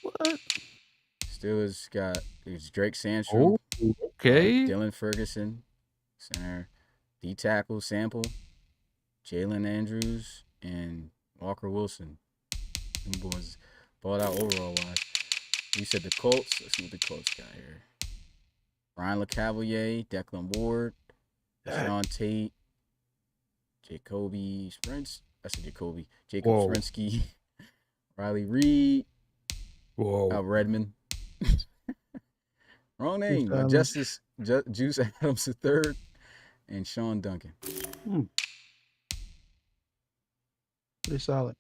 What? Steelers got it's Drake Sandstrom. Okay. Dylan Ferguson, center, D tackle Sample, Jalen Andrews, and Walker Wilson. Them boys bought out overall wise. You said the Colts. Let's see what the Colts got here. Ryan LeCavalier, Declan Ward, Sean Tate, Jacoby Sprintz. That's a Jacoby. Jacob Sprinsky, Riley Reed, Redmond. Wrong name. Justice Juice Adams III, and Sean Duncan. Pretty solid.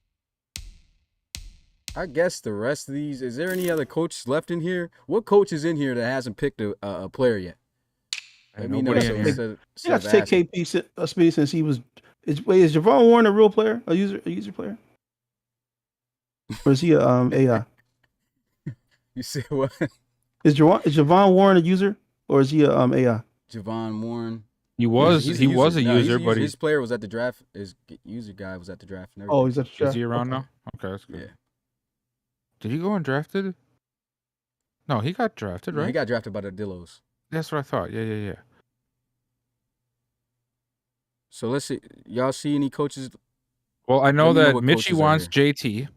I guess the rest of these. Is there any other coach left in here? What coach is in here that hasn't picked a player yet? Let me know. You got to take KP Smitty since he was. Is Javon Warren a real player? A user player? Or is he a AI? You say what? Is Javon Warren a user or is he a AI? Javon Warren. He was a user, but his player was at the draft. His user guy was at the draft. And oh, he's at the draft. Is he around now? Okay, that's good. Yeah. Did he go undrafted? No, he got drafted, right? Yeah, he got drafted by the Dillos. That's what I thought. Yeah. So let's see. Y'all see any coaches? Well, I know that what Mitchie coaches are wants here. JT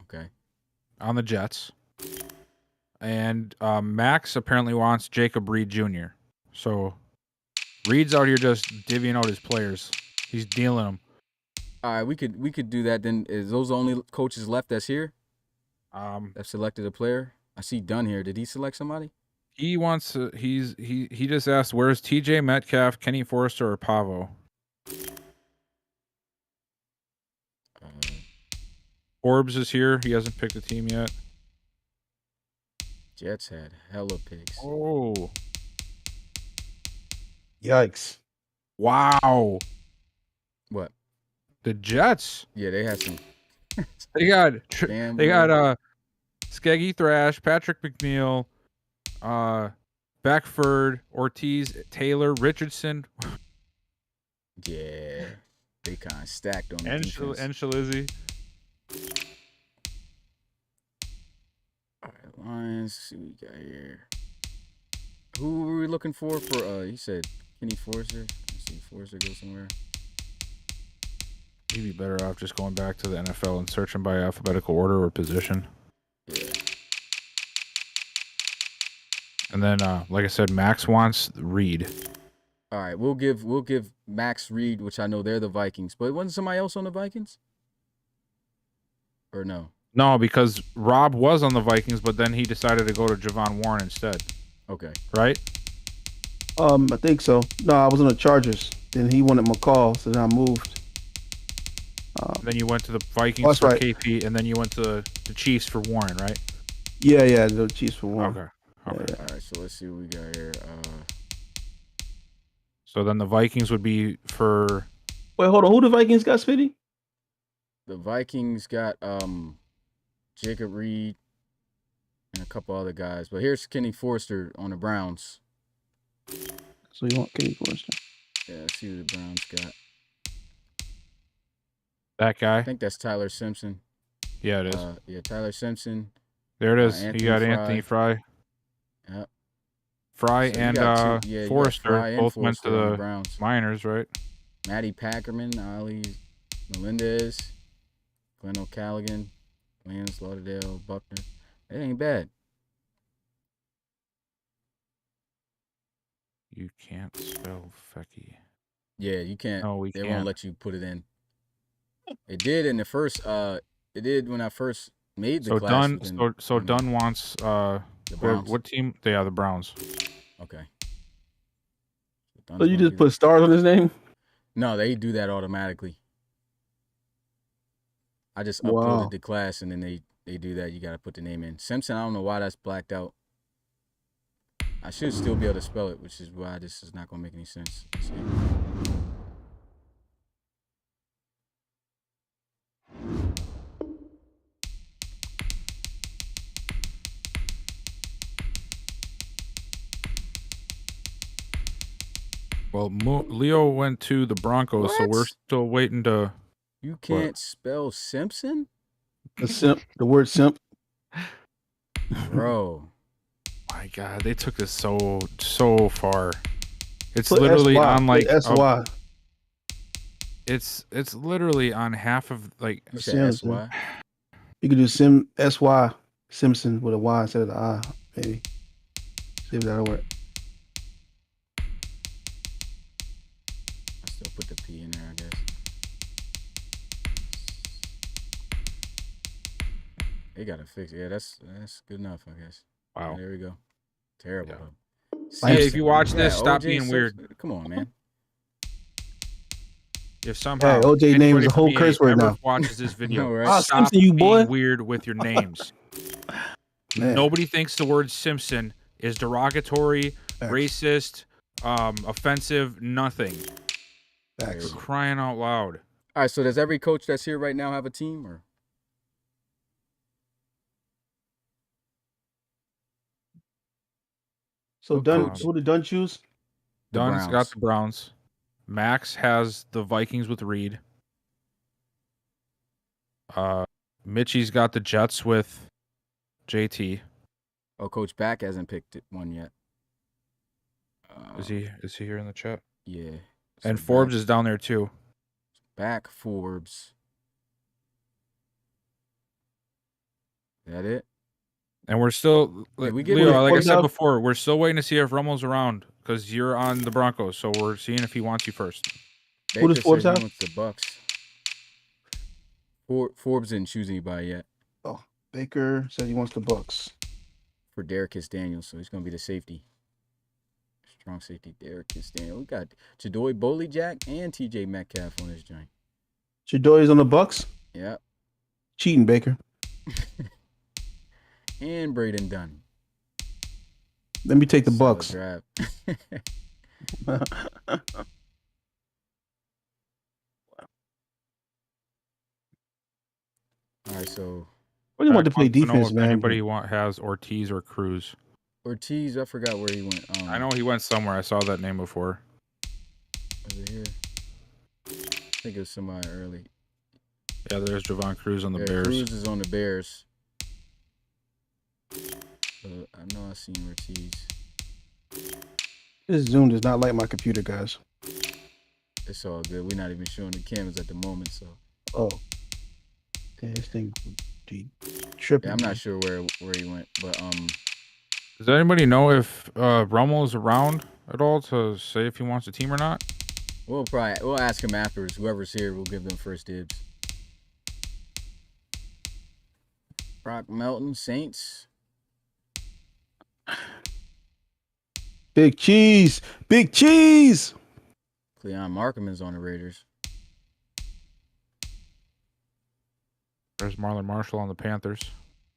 Okay. on the Jets. And Max apparently wants Jacob Reed Jr. So Reed's out here just divvying out his players. He's dealing them. All right, we could do that. Then is those the only coaches left that's here? That selected a player. I see Dunn here. Did he select somebody? He wants. He just asked, "Where's TJ Metcalf, Kenny Forrester, or Pavo?" Orbs is here. He hasn't picked a team yet. Jets had hella picks. Oh, Yikes! wow! What? The Jets. Yeah, they had some. They got Damn Skeggy Thrash, Patrick McNeil, Beckford, Ortiz, Taylor, Richardson, Yeah, they kind of stacked on the and defense. Shalizzy. All right, Lions. Let's see what we got here. Who were we looking for? You said Kenny Forrester. Let's see, Forrester go somewhere. You'd be better off just going back to the NFL and searching by alphabetical order or position. Yeah. And then, like I said, Max wants Reed. All right, we'll give Max Reed, which I know they're the Vikings, but wasn't somebody else on the Vikings? Or no? No, because Rob was on the Vikings, but then he decided to go to Javon Warren instead. Okay. Right? I think so. No, I was on the Chargers. Then he wanted McCall, so then I moved. Then you went to the Vikings for right. KP, and then you went to the Chiefs for Warren, right? Yeah, the Chiefs for Warren. Okay. Yeah. All right, so let's see what we got here. So then the Vikings would be for... Wait, hold on. Who the Vikings got, Smitty? The Vikings got Jacob Reed and a couple other guys, but here's Kenny Forrester on the Browns. So you want Kenny Forrester? Yeah, let's see who the Browns got. That guy? I think that's Tyler Simpson. Yeah, it is. Yeah, Tyler Simpson. There it is. Anthony You got Fry. Anthony Fry. Yep. Fry So you and got two- yeah, you got Forrester Fry and both went Forrester to on the Browns. Miners, right? Matty Packerman, Ali Melendez, Glenn O'Callaghan, Williams, Lauderdale, Buckner. It ain't bad. You can't spell Fecky. Yeah, you can't. No, we they can't. won't let you put it in. It did in the first. It did when I first made the So class. Dunn. within- So Dunn wants the Browns. what team? Yeah, the Browns. Okay. So you just put stars on his name? No, they do that automatically. I just Wow. uploaded the class and then they do that. You got to put the name in. Simpson, I don't know why that's blacked out. I should still be able to spell it, which is why this is not going to make any sense. Let's see. Well, Leo went to the Broncos, so What? we're still waiting to. You can't spell Simpson? The simp. The word simp. Bro. My God, they took this so far. It's Put literally SY. on like Put SY. it's literally on half of like You Sims, said SY? You could do SY Simpson with a Y instead of the I, maybe. See if that'll work. I still put the P in there, I guess. They gotta fix it. Yeah, that's good enough, I guess. Wow. There we go. Terrible. Yeah. Though. Hey, if you watch this, Yeah, stop OJ being Simpson. weird. Come on, man. If somehow Hey, OJ name anybody is a from whole EA curse word ever now. watches this video, All right. Ah, stop Simpson, you boy. being weird with your names. Man. Nobody thinks the word Simpson is derogatory, Facts. racist, offensive, nothing. Facts. For crying out loud. All right, so does every coach that's here right now have a team, or? So What Dunn, coach? who did Dunn choose? The Dunn's got Browns. the Browns. Max has the Vikings with Reed. Mitchie's got the Jets with JT. Oh, Coach Back hasn't picked one yet. Is he here in the chat? Yeah. And So Forbes is down there too. Back Forbes. That it? And we're still, Did we get Leo, Wait, like I Forbes said out? before, we're still waiting to see if Romo's around because you're on the Broncos. So we're seeing if he wants you first. Who does Baker Forbes said he have? wants the Bucks. Forbes didn't choose anybody yet Oh, Baker said he wants the Bucks. for Derrick Daniels, so he's gonna be the safety. Strong safety, Derrick Daniels. We got Jadoy Jack and TJ Metcalf on this joint. Shadoy's on the Bucks. Yeah. Cheating, Baker. And Braden Dunn. Let me take the Solid Bucks. draft. All right, so What do you want to play Wants know defense, if man? Anybody has Ortiz or Cruz? Ortiz, I forgot where he went. I know he went somewhere. I saw that name before. Was it here? I think it was somebody early. Yeah, there's Javon Cruz on the Yeah, Bears. Cruz is on the Bears. I know I seen Ortiz. This Zoom does not like my computer, guys. It's all good. We're not even showing the cameras at the moment, so Oh. Yeah, this thing tripping. yeah, I'm not sure where he went, but Does anybody know if Romo's around at all to say if he wants a team or not? we'll ask him afterwards. Whoever's here, we'll give them first dibs. Brock Melton, Saints. Big cheese. Big cheese. Cleon Markman's on the Raiders. There's Marlon Marshall on the Panthers.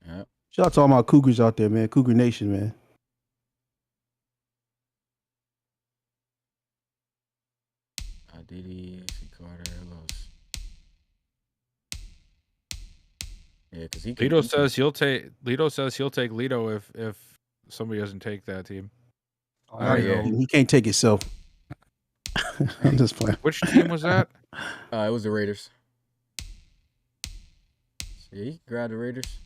Yep. Shout out to all my Cougars out there, man. Cougar Nation, man. Didi, Carter, who else? Yeah, because Lito says he'll take Lito if somebody doesn't take that team. Oh, yeah. He can't take himself. I'm just playing. Which team was that? It was the Raiders. See, grab the Raiders.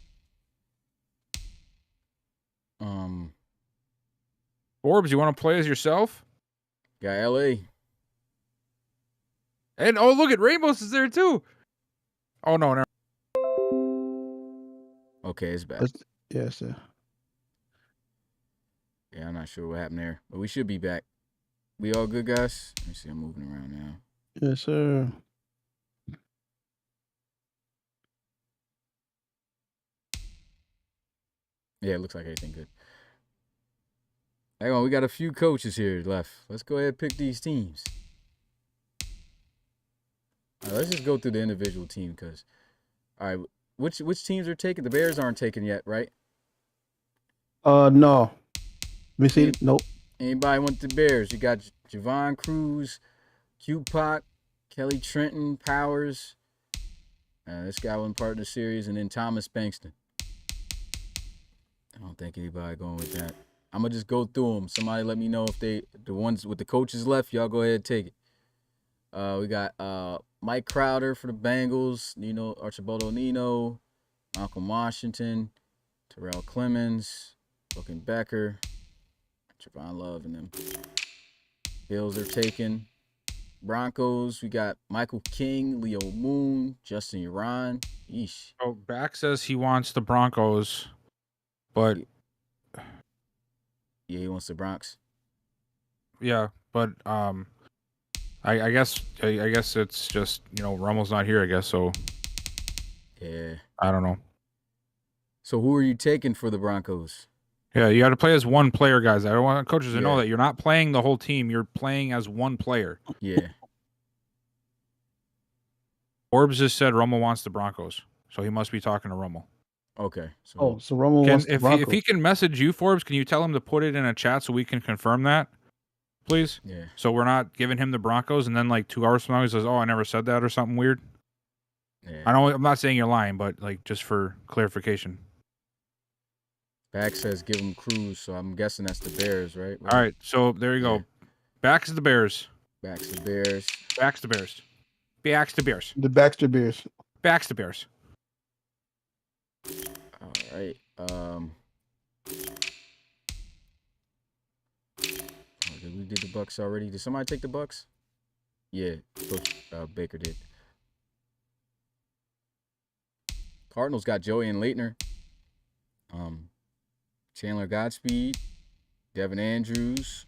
Forbes, you want to play as yourself? Got LA. And oh, look at Ramos is there too. Oh no, never. Okay, it's back. Yes, sir. Yeah, I'm not sure what happened there, but we should be back. We all good, guys? Let me see. I'm moving around now. Yes, sir. Yeah, it looks like everything good. Hang on, we got a few coaches here left. Let's go ahead and pick these teams. All right, let's just go through the individual team because, all right, which teams are taken? The Bears aren't taken yet, right? No. Let me see. Nope. Anybody want the Bears? You got Javon Cruz, Q-Pac, Kelly Trenton, Powers. This guy wasn't part of the series, and then Thomas Bankston. I don't think anybody going with that. I'm going to just go through them. Somebody let me know if the ones with the coaches left, y'all go ahead and take it. We got Mike Crowder for the Bengals, Archibaldo Nino, Malcolm Washington, Terrell Clemens, Wilkin Becker, Trevon Love, and them. Bills are taken. Broncos, we got Michael King, Leo Moon, Justin Uran. Yeesh. Oh, Back says he wants the Broncos, but Yeah, he wants the Bronx. yeah, but I guess it's just Rummel's not here. I guess so. Yeah. I don't know. So who are you taking for the Broncos? Yeah, you got to play as one player, guys. I don't want coaches to know Yeah. that you're not playing the whole team. You're playing as one player. Yeah. Forbes just said Rummel wants the Broncos, so he must be talking to Rummel. Okay. So Oh, so Romo wants the If Broncos. he can message you, Forbes, can you tell him to put it in a chat so we can confirm that, please? yeah. So we're not giving him the Broncos, and then like 2 hours from now he says, "Oh, I never said that" or something weird. Yeah. I'm not saying you're lying, but like just for clarification. Back says give him Cruz, so I'm guessing that's the Bears, right? All right, so there you Yeah. go. Back's the Bears. Back's the Bears. Back's the Bears. Back's the Bears. The Baxter Bears. Back's the Bears. All right. Oh, did we do the Bucks already? Did somebody take the Bucks? Yeah, Coach Baker did. Cardinals got Joey and Leitner. Chandler Godspeed, Devin Andrews,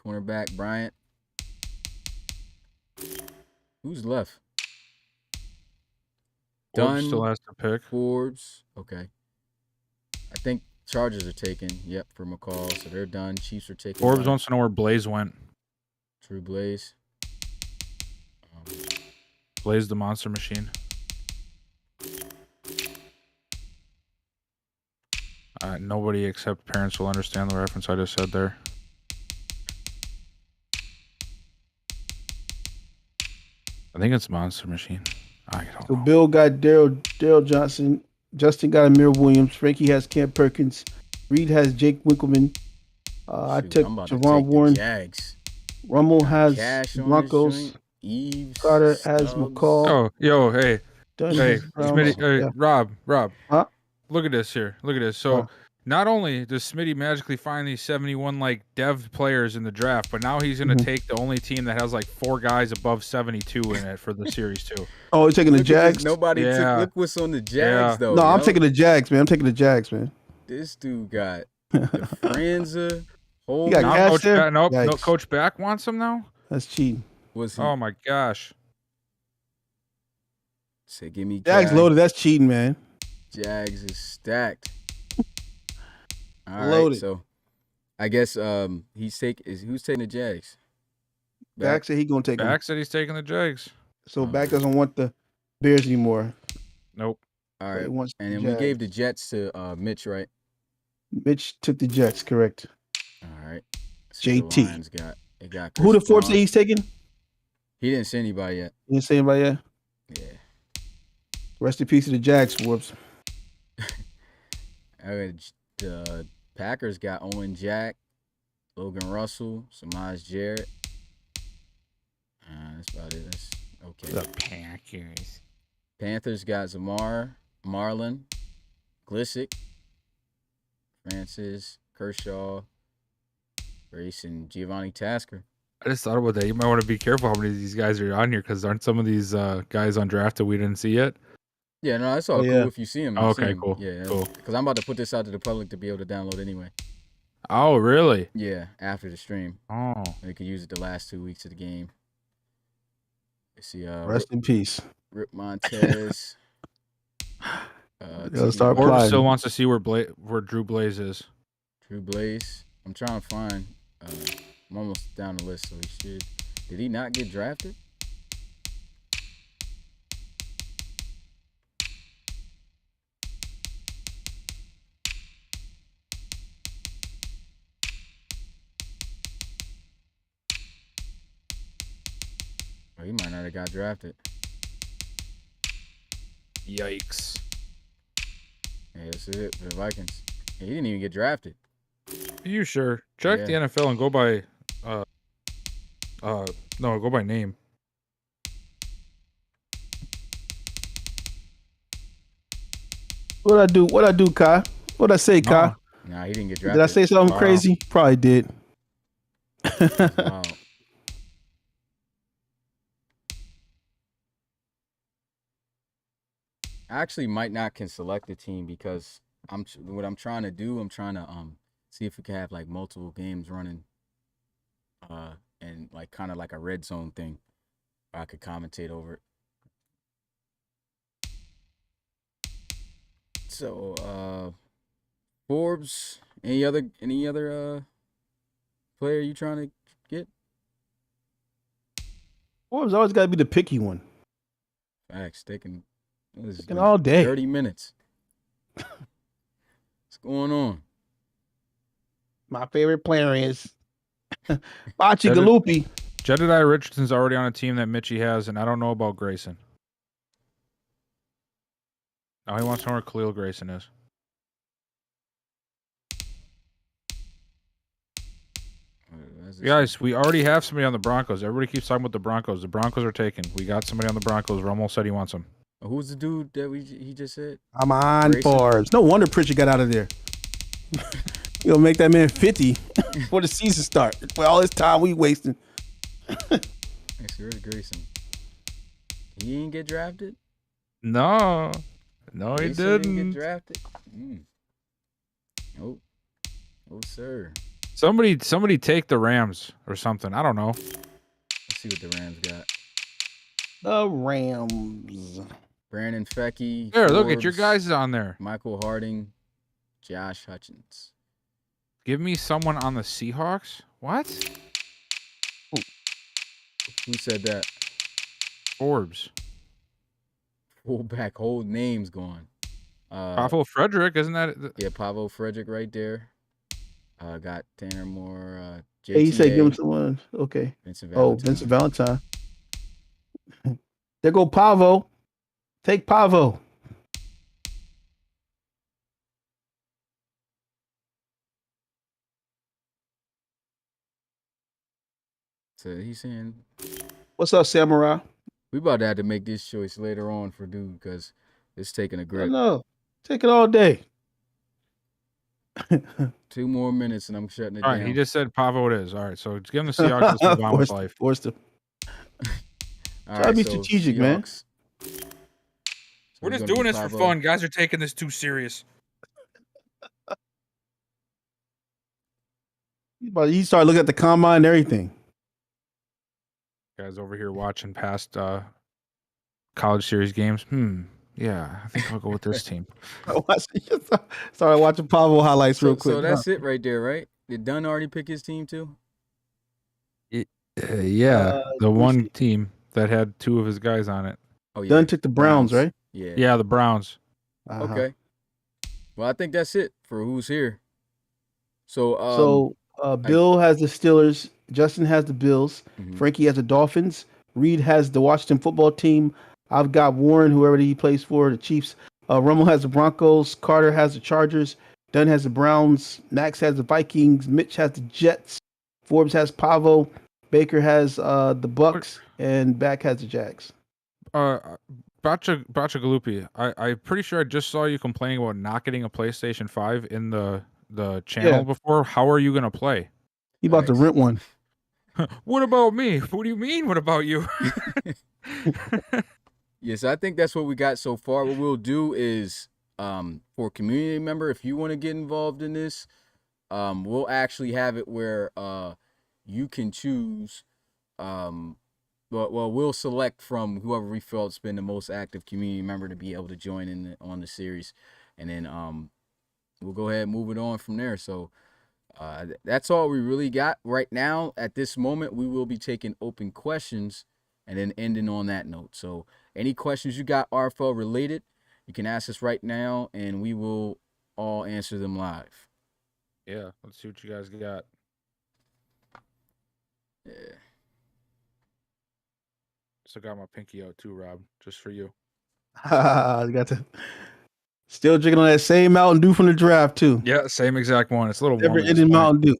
cornerback Bryant. Who's left? Forbes Dunn, still has to pick. Forbes. Okay. I think Chargers are taken. Yep, for McCall, so they're done. Chiefs are taken. Forbes wants to know where Blaze went. True Blaze. Blaze the Monster Machine. Nobody except parents will understand the reference I just said there. I think it's Monster Machine. I don't So know. Bill got Daryl Johnson. Justin got Amir Williams. Frankie has Cam Perkins. Reed has Jake Winkelmann. I Shoot, took I'm about to Javon take the Warren. Jags. Rummel has Cash on this Broncos. joint. Eves. Carter has Stubbs. McCall. Oh, yo, hey, Dunn hey, has Browns. Smitty, hey, Yeah. Rob. Huh? Look at this here. Look at this. So What? not only does Smitty magically find these 71 like dev players in the draft, but now he's gonna Mhm. take the only team that has like 4 guys above 72 in it for the series too. Oh, you're taking the Look at this. Jags? Nobody Yeah. took. Look what's on the Jags Yeah. though. No, I'm yo. taking the Jags, man. I'm taking the Jags, man. This dude got the Franza. You got Now Cash Coach there? Back, nope, no, Yikes. Coach Back wants him now. That's cheating. Was he? Oh my gosh. Say, give me Jags Jags. loaded. That's cheating, man. Jags is stacked. All right, Loaded. so I guess who's taking the Jags? Back said he gonna take him. Back said he's taking the Jags. So Back doesn't want the Bears anymore. Nope. All So he right, wants and the then we gave the Jags. Jets to Mitch, right? Mitch took the Jets, correct? All right. See what the JT. Lions got Who the Chris Forbes say Bond. he's taking? He didn't see anybody yet. You didn't say anybody yet? Yeah. Rest in peace to the Jags, Forbes. The Packers got Owen Jack, Logan Russell, Samaj Jarrett. That's about it. That's okay. The Packers. Panthers got Zamar, Marlon, Glissick, Francis, Kershaw, Grace, and Giovanni Tasker. I just thought about that. You might want to be careful how many of these guys are on here because aren't some of these guys undrafted we didn't see yet? Yeah, no, that's all Oh, cool yeah. if you see him. Oh, okay, cool, Yeah, cool. Because I'm about to put this out to the public to be able to download anyway. Oh, really? Yeah, after the stream. Oh. We could use it the last 2 weeks of the game. Let's see. Rest in peace. Rip Montez. Let's start Forbes applying. still wants to see where Drew Blaze is. Drew Blaze. I'm trying to find. I'm almost down the list, so he should. Did he not get drafted? Oh, he might not have got drafted. Yikes. Yeah, this is it for the Vikings. Yeah, he didn't even get drafted. Are you sure? Check Yeah. the NFL and go by no, go by name. What I do, Kai? What I say, Kai? Nah, he didn't get drafted. Did I say something Wow. crazy? Probably did. Wow. I actually might not can select the team because what I'm trying to do. I'm trying to see if we can have like multiple games running, and like kind of like a red zone thing. I could commentate over it. So, Forbes, any other player you trying to get? Forbes always got to be the picky one. Facts, taking all day. 30 minutes. What's going on? My favorite player is Bachi Galupi. Jedediah Richardson's already on a team that Mitchie has, and I don't know about Grayson. Now he wants to know where Khalil Grayson is. Guys, we already have somebody on the Broncos. Everybody keeps talking about the Broncos. The Broncos are taken. We got somebody on the Broncos. Romo said he wants him. Who's the dude that he just said? I'm on Grayson? Forbes. No wonder Pritchett got out of there. You'll make that man 50 before the season starts. For all this time we wasting. Actually, where's Grayson? He didn't get drafted? No, he Grayson didn't. Get drafted? Nope. Oh, sir. Somebody take the Rams or something. I don't know. Let's see what the Rams got. The Rams. Brandon Fecky. There, look at Forbes, your guys on there. Michael Harding, Josh Hutchins. Give me someone on the Seahawks. What? Who said that? Forbes. Fullback, whole name's gone. Pavo Frederick, isn't that? Yeah, Pavo Frederick right there. Got Tanner Moore. JTA, Hey, you said give him someone. Okay. Vincent Valentine. Vincent Valentine. There go Pavo. Take Pavo. So he's saying What's up, Samurai? we about to have to make this choice later on for dude because it's taking a grip. No, take it all day. 2 more minutes and I'm shutting it All down. right, he just said Pavo it is. All right, so give him the Seahawks. Let's move on with life. Forced him. All Try to be strategic, man. Seahawks. We're we're just gonna doing do this for Pavo. fun. Guys are taking this too serious. He started looking at the combine and everything. Guys over here watching past college series games. Yeah, I think I'll go with this team. Started watching Pavo highlights real quick. So that's it right there, right? Did Dunn already pick his team too? Yeah, the one team that had 2 of his guys on it. Oh yeah. Dunn took the Browns, right? Yeah. Yeah, the Browns. Uh-huh. Okay. Well, I think that's it for who's here. So, Bill has the Steelers. Justin has the Bills. Mhm. Frankie has the Dolphins. Reed has the Washington football team. I've got Warren, whoever he plays for, the Chiefs. Rummel has the Broncos. Carter has the Chargers. Dunn has the Browns. Max has the Vikings. Mitch has the Jets. Forbes has Pavo. Baker has the Bucks. And Back has the Jags. Bacha Galupi, I'm pretty sure I just saw you complaining about not getting a PlayStation 5 in the channel before. How are you going to play? He about to rent one. What about me? What do you mean, what about you? yes, I think that's what we got so far. What we'll do is, for a community member, if you want to get involved in this, we'll actually have it where you can choose. Well, we'll select from whoever we felt's been the most active community member to be able to join in on the series, and then we'll go ahead and move it on from there. So that's all we really got right now. At this moment, we will be taking open questions and then ending on that note. So any questions you got RFL related, you can ask us right now, and we will all answer them live. Yeah, let's see what you guys got. Yeah. So got my pinky out too, Rob, just for you. Got to still drinking on that same Mountain Dew from the draft too. Yeah, same exact one. It's a little Never warm. ending Mountain Dew.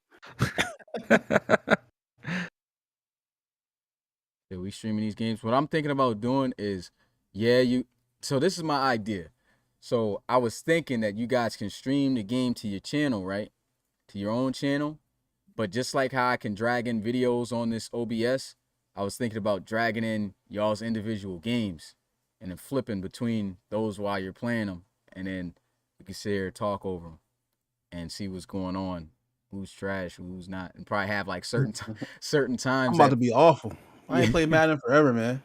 Yeah, we streaming these games. What I'm thinking about doing is, so this is my idea. So I was thinking that you guys can stream the game to your channel, right? To your own channel. But just like how I can drag in videos on this OBS, I was thinking about dragging in y'all's individual games and then flipping between those while you're playing them, and then we can sit here and talk over them and see what's going on, who's trash, who's not, and probably have like certain times. I'm about to be awful. I ain't played Madden forever, man.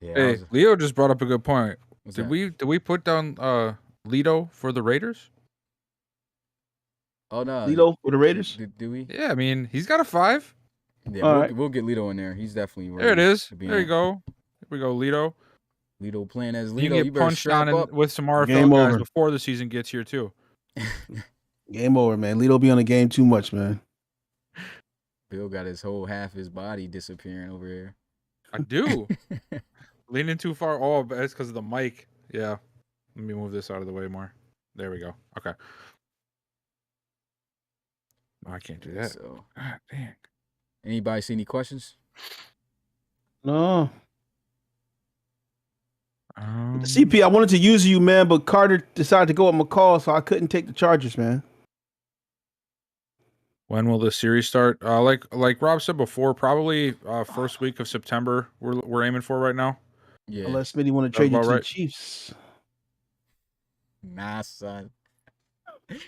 Yeah, Hey, Leo just brought up a good point. Did we put down Lito for the Raiders? Oh no, Lito for the Raiders? Do we? Yeah, I mean he's got a 5. Yeah, we'll get Lito in there. He's definitely ready. There it is. To be There you in. go. Here we go, Lito. Lito playing as You Lito. can You get better punched strap on up. with some RFL Game guys over. before the season gets here too. Game over, man. Lito be on the game too much, man. Bill got his whole half his body disappearing over here. I do. Leaning too far. Oh, but it's because of the mic. Yeah. Let me move this out of the way more. There we go. Okay. No, I can't do that. So, God dang. anybody see any questions? No. The CP, I wanted to use you, man, but Carter decided to go with McCall, so I couldn't take the Chargers, man. When will the series start? Like Rob said before, probably first week of September. We're aiming for right now. Yeah. Unless Smitty want to trade you about to the right. Chiefs. Nah, son. You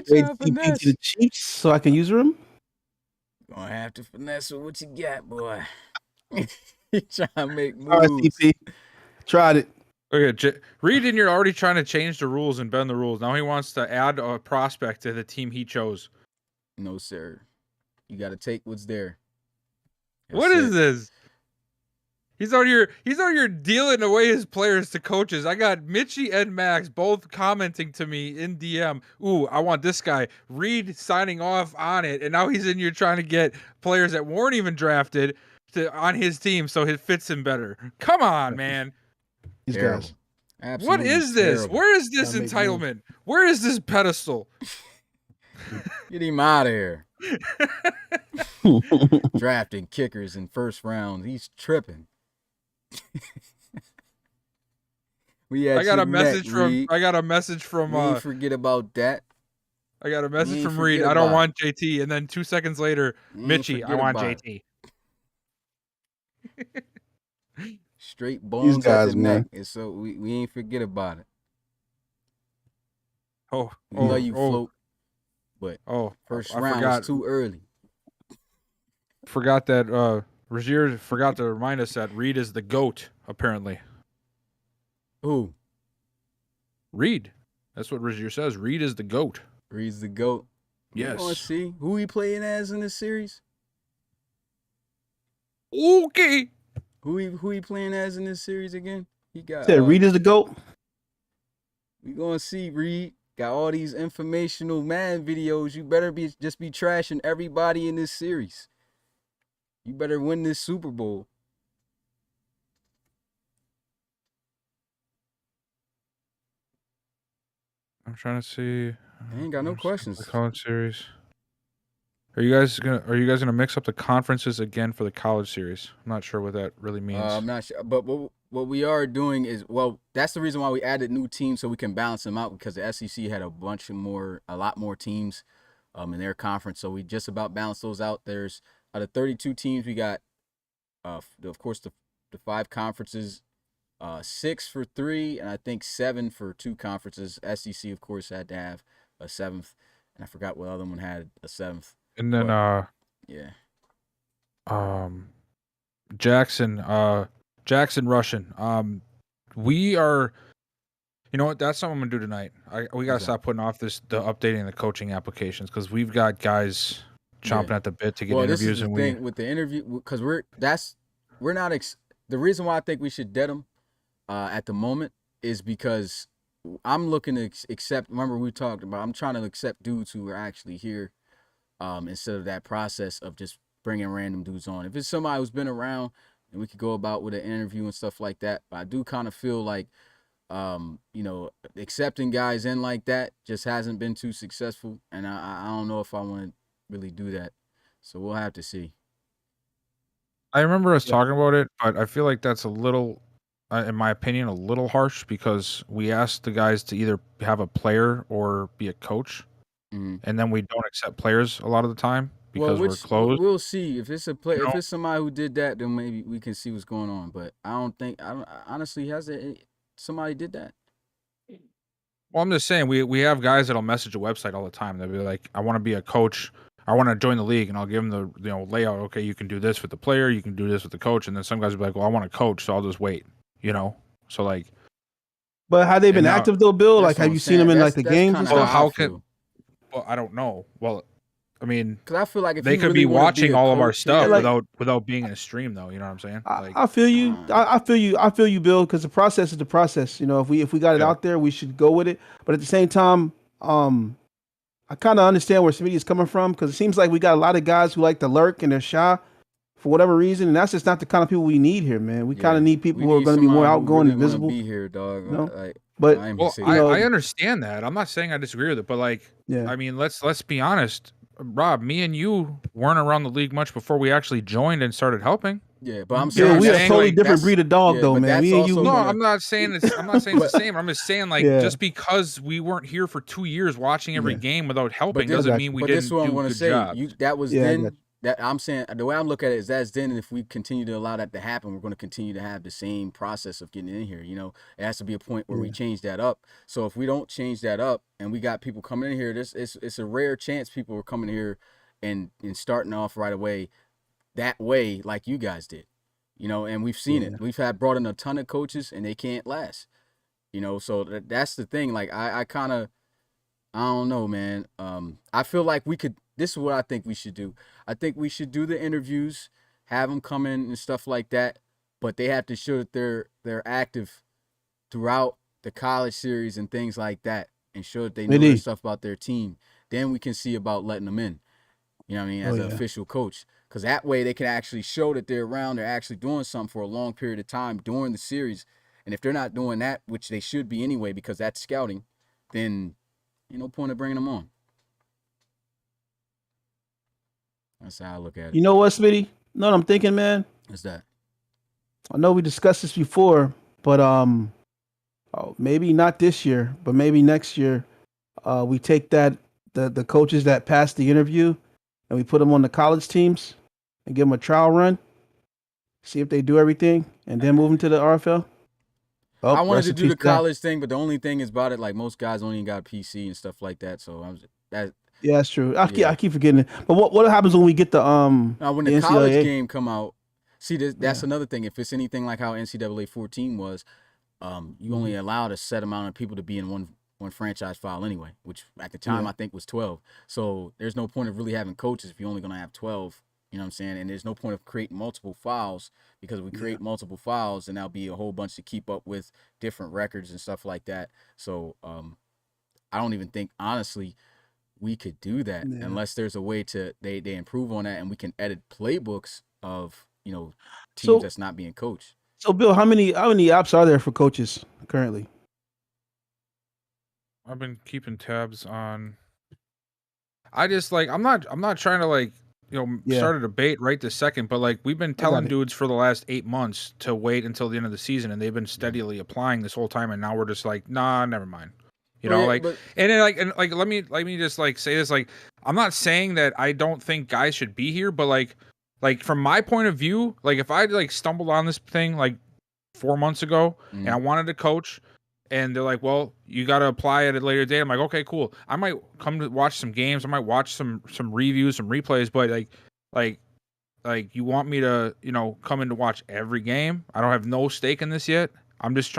Trade trying to CP finesse. to the Chiefs so I can use him. Gonna have to finesse with what you got, boy. You trying to make moves. All right, CP. Tried it. Okay, Reed, and you're already trying to change the rules and bend the rules. Now he wants to add a prospect to the team he chose. No, sir. You got to take what's there. What is this? He's out here dealing away his players to coaches. I got Mitchie and Max both commenting to me in DM. Ooh, I want this guy. Reed signing off on it, and now he's in here trying to get players that weren't even drafted on his team so it fits him better. Come on, man. These Terrible. guys. Absolutely What is this? terrible. Where is this Gotta make entitlement? Where is this pedestal? Get him out of here. Drafting kickers in first round. He's tripping. I got a message from We ain't forget about that. I got a We message ain't from Reed. forget I don't about want JT, and then 2 seconds later, We ain't Mitchie, I forget want about JT. Straight bones guys, at the man. neck. And so we ain't forget about it. Oh, We love you, Float. But first I round forgot. was too early. Forgot that Razier forgot to remind us that Reed is the GOAT, apparently. Who? Reed. That's what Razier says. Reed is the GOAT. Reed's the GOAT. Yes. Let's see. Who he playing as in this series? Okay. Who he playing as in this series again? He got Said Reed is the GOAT. We gonna see Reed. Got all these informational man videos. You better just be trashing everybody in this series. You better win this Super Bowl. I'm trying to see. I ain't got no questions. The college series. Are you guys gonna mix up the conferences again for the college series? I'm not sure what that really means. I'm not sure, but what we are doing is, well, that's the reason why we added new teams so we can balance them out, because the SEC had a lot more teams in their conference, so we just about balanced those out. There's out of 32 teams, we got of course the 5 conferences, 6 for 3, and I think 7 for 2 conferences. SEC, of course, had to have a 7th, and I forgot what other one had a 7th. And then Yeah. Jackson Russian. We are, you know what? That's something I'm gonna do tonight. We gotta stop putting off the updating the coaching applications, because we've got guys chomping at the bit to get interviews. This is the thing with the interview, because the reason why I think we should dead them at the moment is because I'm looking to accept. Remember we talked about, I'm trying to accept dudes who are actually here, instead of that process of just bringing random dudes on. If it's somebody who's been around, and we could go about with an interview and stuff like that. But I do kind of feel like, accepting guys in like that just hasn't been too successful. And I don't know if I want to really do that. So we'll have to see. I remember us talking about it, but I feel like that's a little, in my opinion, a little harsh, because we asked the guys to either have a player or be a coach, Mm-hmm. and then we don't accept players a lot of the time. because we're closed. We'll see if it's a play. You If know? it's somebody who did that, then maybe we can see what's going on. But I don't think. Honestly, has it somebody did that? Well, I'm just saying we have guys that'll message a website all the time. They'll be like, I want to be a coach. I want to join the league, and I'll give them the layout. Okay, you can do this with the player, you can do this with the coach, and then some guys will be like, well, I want to coach, so I'll just wait. So like. But have they been active though, Bill? Like, have you seen them in like the games? And stuff? Well, I don't know. Well, I mean, because I feel like if they could be watching all of our stuff without being in a stream, though. You know what I'm saying? I feel you. I feel you, Bill. Because the process is the process. If we got it out there, we should go with it. But at the same time, I kind of understand where Smitty is coming from, because it seems like we got a lot of guys who like to lurk and they're shy for whatever reason, and that's just not the kind of people we need here, man. We kind of need people who are going to be more outgoing and visible. Be here, dog. But I understand that. I'm not saying I disagree with it, but I mean, let's be honest, Rob. Me and you weren't around the league much before we actually joined and started helping. Yeah, but I'm saying we are a totally different breed of dog, though, man. Me and you. No, I'm not saying it's the same. I'm just saying, just because we weren't here for 2 years watching every game without helping doesn't mean we didn't do a good job. That was then. That I'm saying, the way I'm looking at it is that's then, and if we continue to allow that to happen, we're going to continue to have the same process of getting in here. It has to be a point where we change that up. So if we don't change that up, and we got people coming in here, it's a rare chance people are coming here and starting off right away that way, like you guys did. And we've seen it. We've brought in a ton of coaches, and they can't last. So that's the thing. Like I kind of, I don't know, man. I feel like we could. This is what I think we should do. I think we should do the interviews, have them come in and stuff like that, but they have to show that they're active throughout the college series and things like that, and show that they know their stuff about their team. Then we can see about letting them in. You know what I mean? As an official coach, because that way they can actually show that they're around. They're actually doing something for a long period of time during the series. And if they're not doing that, which they should be anyway, because that's scouting, then no point of bringing them on. That's how I look at it. You know what, Smitty? No, what I'm thinking, man. What's that? I know we discussed this before, but maybe not this year, but maybe next year, we take the coaches that passed the interview and we put them on the college teams and give them a trial run, see if they do everything, and then move them to the RFL. I wanted to do the college thing, but the only thing is about it, like most guys only got a PC and stuff like that. So yeah, that's true. I keep forgetting it. But what happens when we get the now when the college game come out? See, that's another thing. If it's anything like how NCAA 14 was, you only allowed a set amount of people to be in one franchise file anyway, which at the time I think was 12. So there's no point of really having coaches if you're only going to have 12. You know what I'm saying? And there's no point of creating multiple files, because if we create multiple files, then there'll be a whole bunch to keep up with different records and stuff like that. So I don't even think, honestly, we could do that unless there's a way to they improve on that, and we can edit playbooks of teams that's not being coached. So Bill, how many apps are there for coaches currently? I've been keeping tabs on. I just I'm not trying to start a debate right this second, but we've been telling dudes for the last 8 months to wait until the end of the season, and they've been steadily applying this whole time, and now we're just nah, never mind. Let me just say this, I'm not saying that I don't think guys should be here, but from my point of view, if I stumbled on this thing 4 months ago and I wanted to coach, and they're like, well, you got to apply at a later date. I'm like, okay, cool. I might come to watch some games. I might watch some reviews, some replays, but you want me to, come in to watch every game? I don't have no stake in this yet. I'm just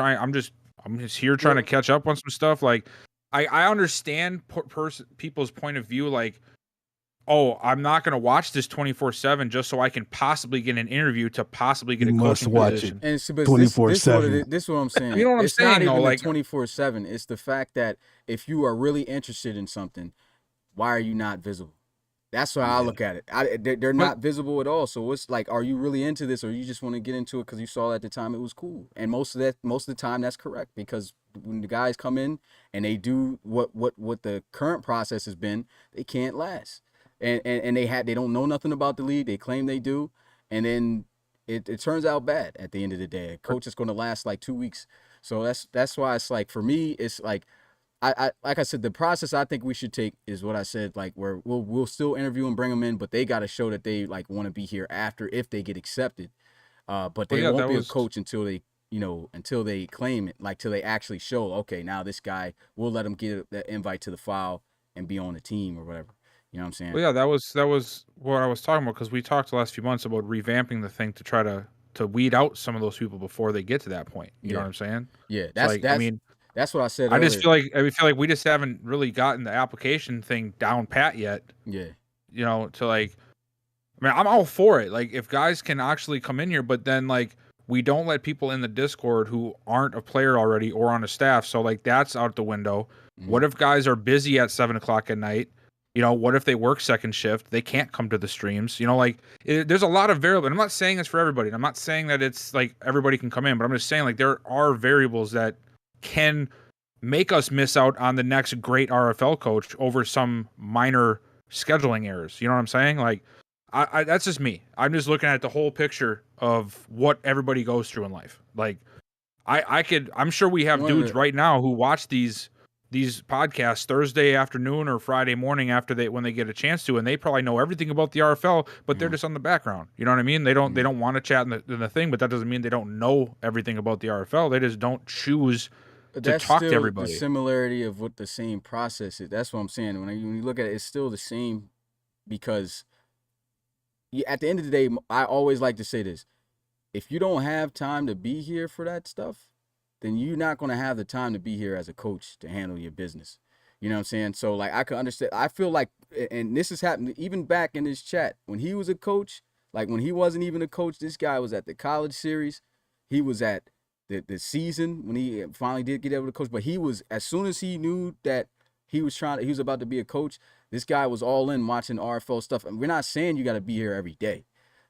here trying to catch up on some stuff. I understand people's point of view. Oh, I'm not going to watch this 24/7 just so I can possibly get an interview to possibly get a coaching position. And 24/7. This is what I'm saying. You know what I'm saying? It's not even 24/7. It's the fact that if you are really interested in something, why are you not visible? That's how I look at it. They're not visible at all. So it's are you really into this, or you just want to get into it because you saw at the time it was cool? And most of the time that's correct, because when the guys come in and they do what the current process has been, they can't last. And they don't know nothing about the league. They claim they do, and then it turns out bad at the end of the day. A coach is going to last 2 weeks. So that's why it's for me, it's like I said, the process I think we should take is what I said, like where we'll still interview and bring them in, but they got to show that they like want to be here after if they get accepted. But they won't be a coach until they, until they claim it, like till they actually show, okay, now this guy, we'll let him get that invite to the file and be on the team or whatever. You know what I'm saying? Well, yeah, that was what I was talking about, because we talked the last few months about revamping the thing to try to weed out some of those people before they get to that point. You know what I'm saying? Yeah, that's what I said. I just feel like we just haven't really gotten the application thing down pat yet. Yeah. To like, I mean, I'm all for it. Like, if guys can actually come in here, but then like we don't let people in the Discord who aren't a player already or on a staff. So like that's out the window. Mm-hmm. What if guys are busy at 7 o'clock at night? What if they work second shift? They can't come to the streams. There's a lot of variables. I'm not saying it's for everybody. I'm not saying that it's like everybody can come in, but I'm just saying like there are variables that can make us miss out on the next great RFL coach over some minor scheduling errors. You know what I'm saying? Like, I that's just me. I'm just looking at the whole picture of what everybody goes through in life. Like, I'm sure we have dudes right now who watch these podcasts Thursday afternoon or Friday morning when they get a chance to, and they probably know everything about the RFL, but they're just on the background. You know what I mean? They don't want to chat in the thing, but that doesn't mean they don't know everything about the RFL. They just don't choose to talk to everybody. The similarity of what the same process is. That's what I'm saying. When you look at it, it's still the same, because at the end of the day, I always like to say this: if you don't have time to be here for that stuff, then you're not going to have the time to be here as a coach to handle your business. You know what I'm saying? So, like, I could understand. I feel like, and this has happened even back in this chat, when he was a coach, like when he wasn't even a coach, this guy was at the college series. He was at the season when he finally did get able to coach. But he was, as soon as he knew that he was about to be a coach, this guy was all in watching RFL stuff. And we're not saying you got to be here every day.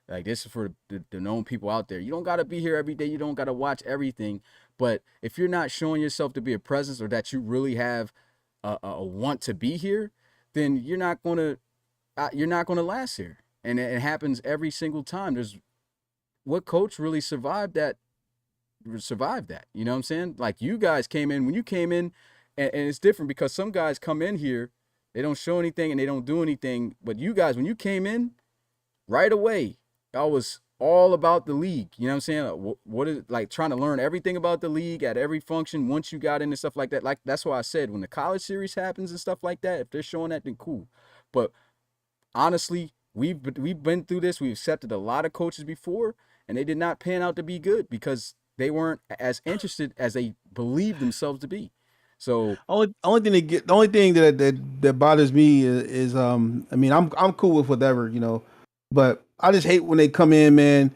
Like, this is for the known people out there. You don't got to be here every day. You don't got to watch everything. But if you're not showing yourself to be a presence, or that you really have a want to be here, then you're not gonna last here. And it happens every single time. What coach really survived that? You know what I'm saying? Like, you guys came in, when you came in, and it's different because some guys come in here, they don't show anything and they don't do anything. But you guys, when you came in, right away, y'all was all about the league. You know what I'm saying? What is, like, trying to learn everything about the league at every function once you got into stuff like that. Like, that's why I said, when the college series happens and stuff like that, if they're showing that, then cool. But honestly, we've been through this. We've accepted a lot of coaches before, and they did not pan out to be good because they weren't as interested as they believed themselves to be. So only thing that bothers me is I mean, I'm cool with whatever, but I just hate when they come in, man,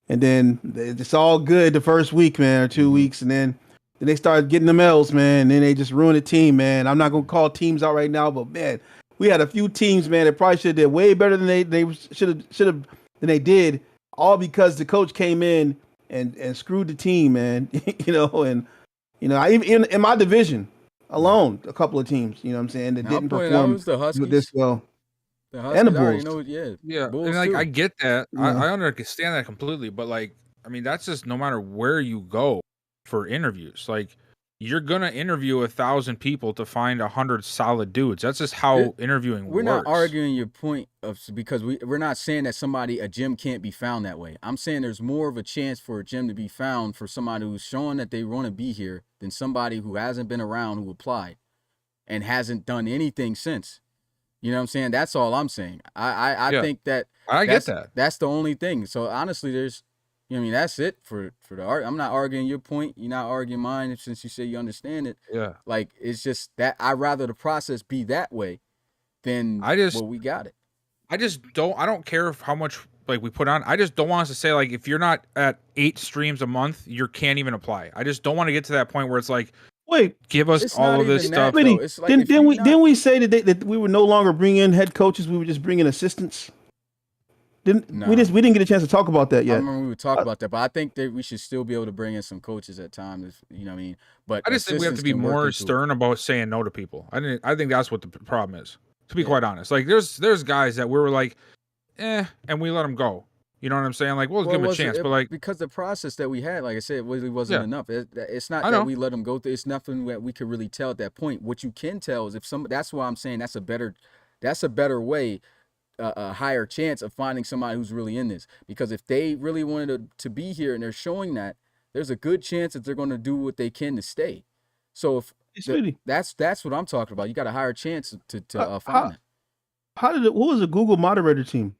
and then it's all good the first week, man, or 2 weeks, and then they start getting them L's, man, and then they just ruin the team, man. I'm not gonna call teams out right now, but man, we had a few teams, man, that probably should have did way better than they should have than they did, all because the coach came in and screwed the team, man. I even in my division alone, a couple of teams, you know what I'm saying, that didn't perform with this well. The Huskies, and the Bulls. And like, I get that. Yeah. I understand that completely, but like, I mean, that's just no matter where you go for interviews. Like, you're gonna interview 1,000 people to find 100 solid dudes. That's just how interviewing works. We're not arguing your point because we're not saying that a gym can't be found that way. I'm saying there's more of a chance for a gym to be found for somebody who's showing that they want to be here than somebody who hasn't been around, who applied and hasn't done anything since. You know what I'm saying? That's all I'm saying. I think that I get that. That's the only thing. So honestly, that's it for the art. I'm not arguing your point. You're not arguing mine since you say you understand it. Yeah. Like, it's just that I'd rather the process be that way than we got it. I don't care how much like we put on. I just don't want us to say, like, if you're not at 8 streams a month, you can't even apply. I just don't want to get to that point where it's like, wait, give us all of this stuff. Didn't we say that we would no longer bring in head coaches? We would just bring in assistants. We didn't get a chance to talk about that yet. I remember we would talk about that, but I think that we should still be able to bring in some coaches at times. You know what I mean? But I just think we have to be more stern about saying no to people. I think that's what the problem is. To be quite honest, like there's guys that we were like, and we let them go. You know what I'm saying? Like, we'll give him a chance, but like because the process that we had, like I said, really wasn't enough. It's not that we let him go through. It's nothing that we could really tell at that point. What you can tell is if somebody. That's why I'm saying that's a better way, a higher chance of finding somebody who's really in this. Because if they really wanted to be here and they're showing that, there's a good chance that they're going to do what they can to stay. So if that's what I'm talking about. You got a higher chance to find that. What was the Google moderator team?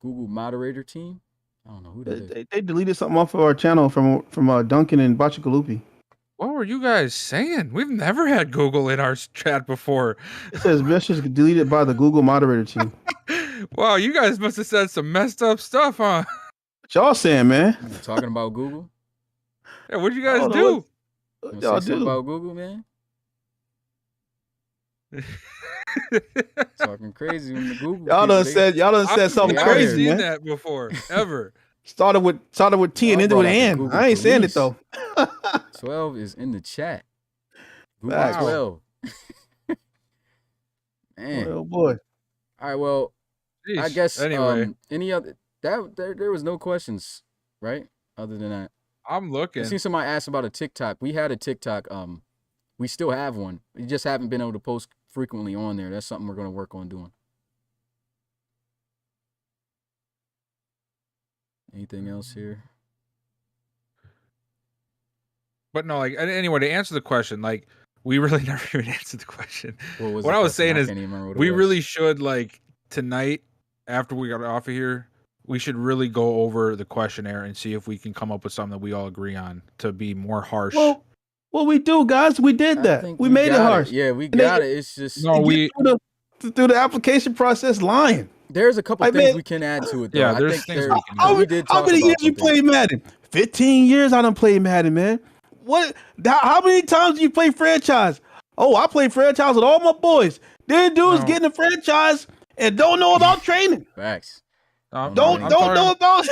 Google moderator team? I don't know who that is. They deleted something off of our channel from Duncan and Bachikalupi. What were you guys saying? We've never had Google in our chat before. It says message deleted by the Google moderator team. Wow, you guys must have said some messed up stuff, huh? What y'all saying, man? Talking about Google? Yeah, what'd you guys do? What y'all do about Google, man? Talking crazy on the Google. Y'all done said something crazy, man. I've never seen man. that before, ever. Started with T and ended with N. I ain't saying it though. 12 is in the chat. Google Wow. 12. Man. Oh boy. All right, well, Jeez. I guess Anyway, any other there was no questions, right? Other than that. I'm looking. I seen somebody ask about a TikTok. We had a TikTok. We still have one. We just haven't been able to post frequently on there. That's something we're going to work on doing. Anything else here? But no, like anyway, to answer the question, like we really never even answered the question. What I was saying is we really should, like, tonight after we got off of here, we should really go over the questionnaire and see if we can come up with something that we all agree on to be more harsh. Well, we do, guys. We did that. We made it harsh. Yeah, we got it. It's just through the application process lying. There's a couple things we can add to it, though. Yeah, there's things we can add. How many years you played Madden? 15 years I done played Madden, man. How many times do you play franchise? Oh, I play franchise with all my boys. Then dudes get in the franchise and don't know about training. Facts. Don't know about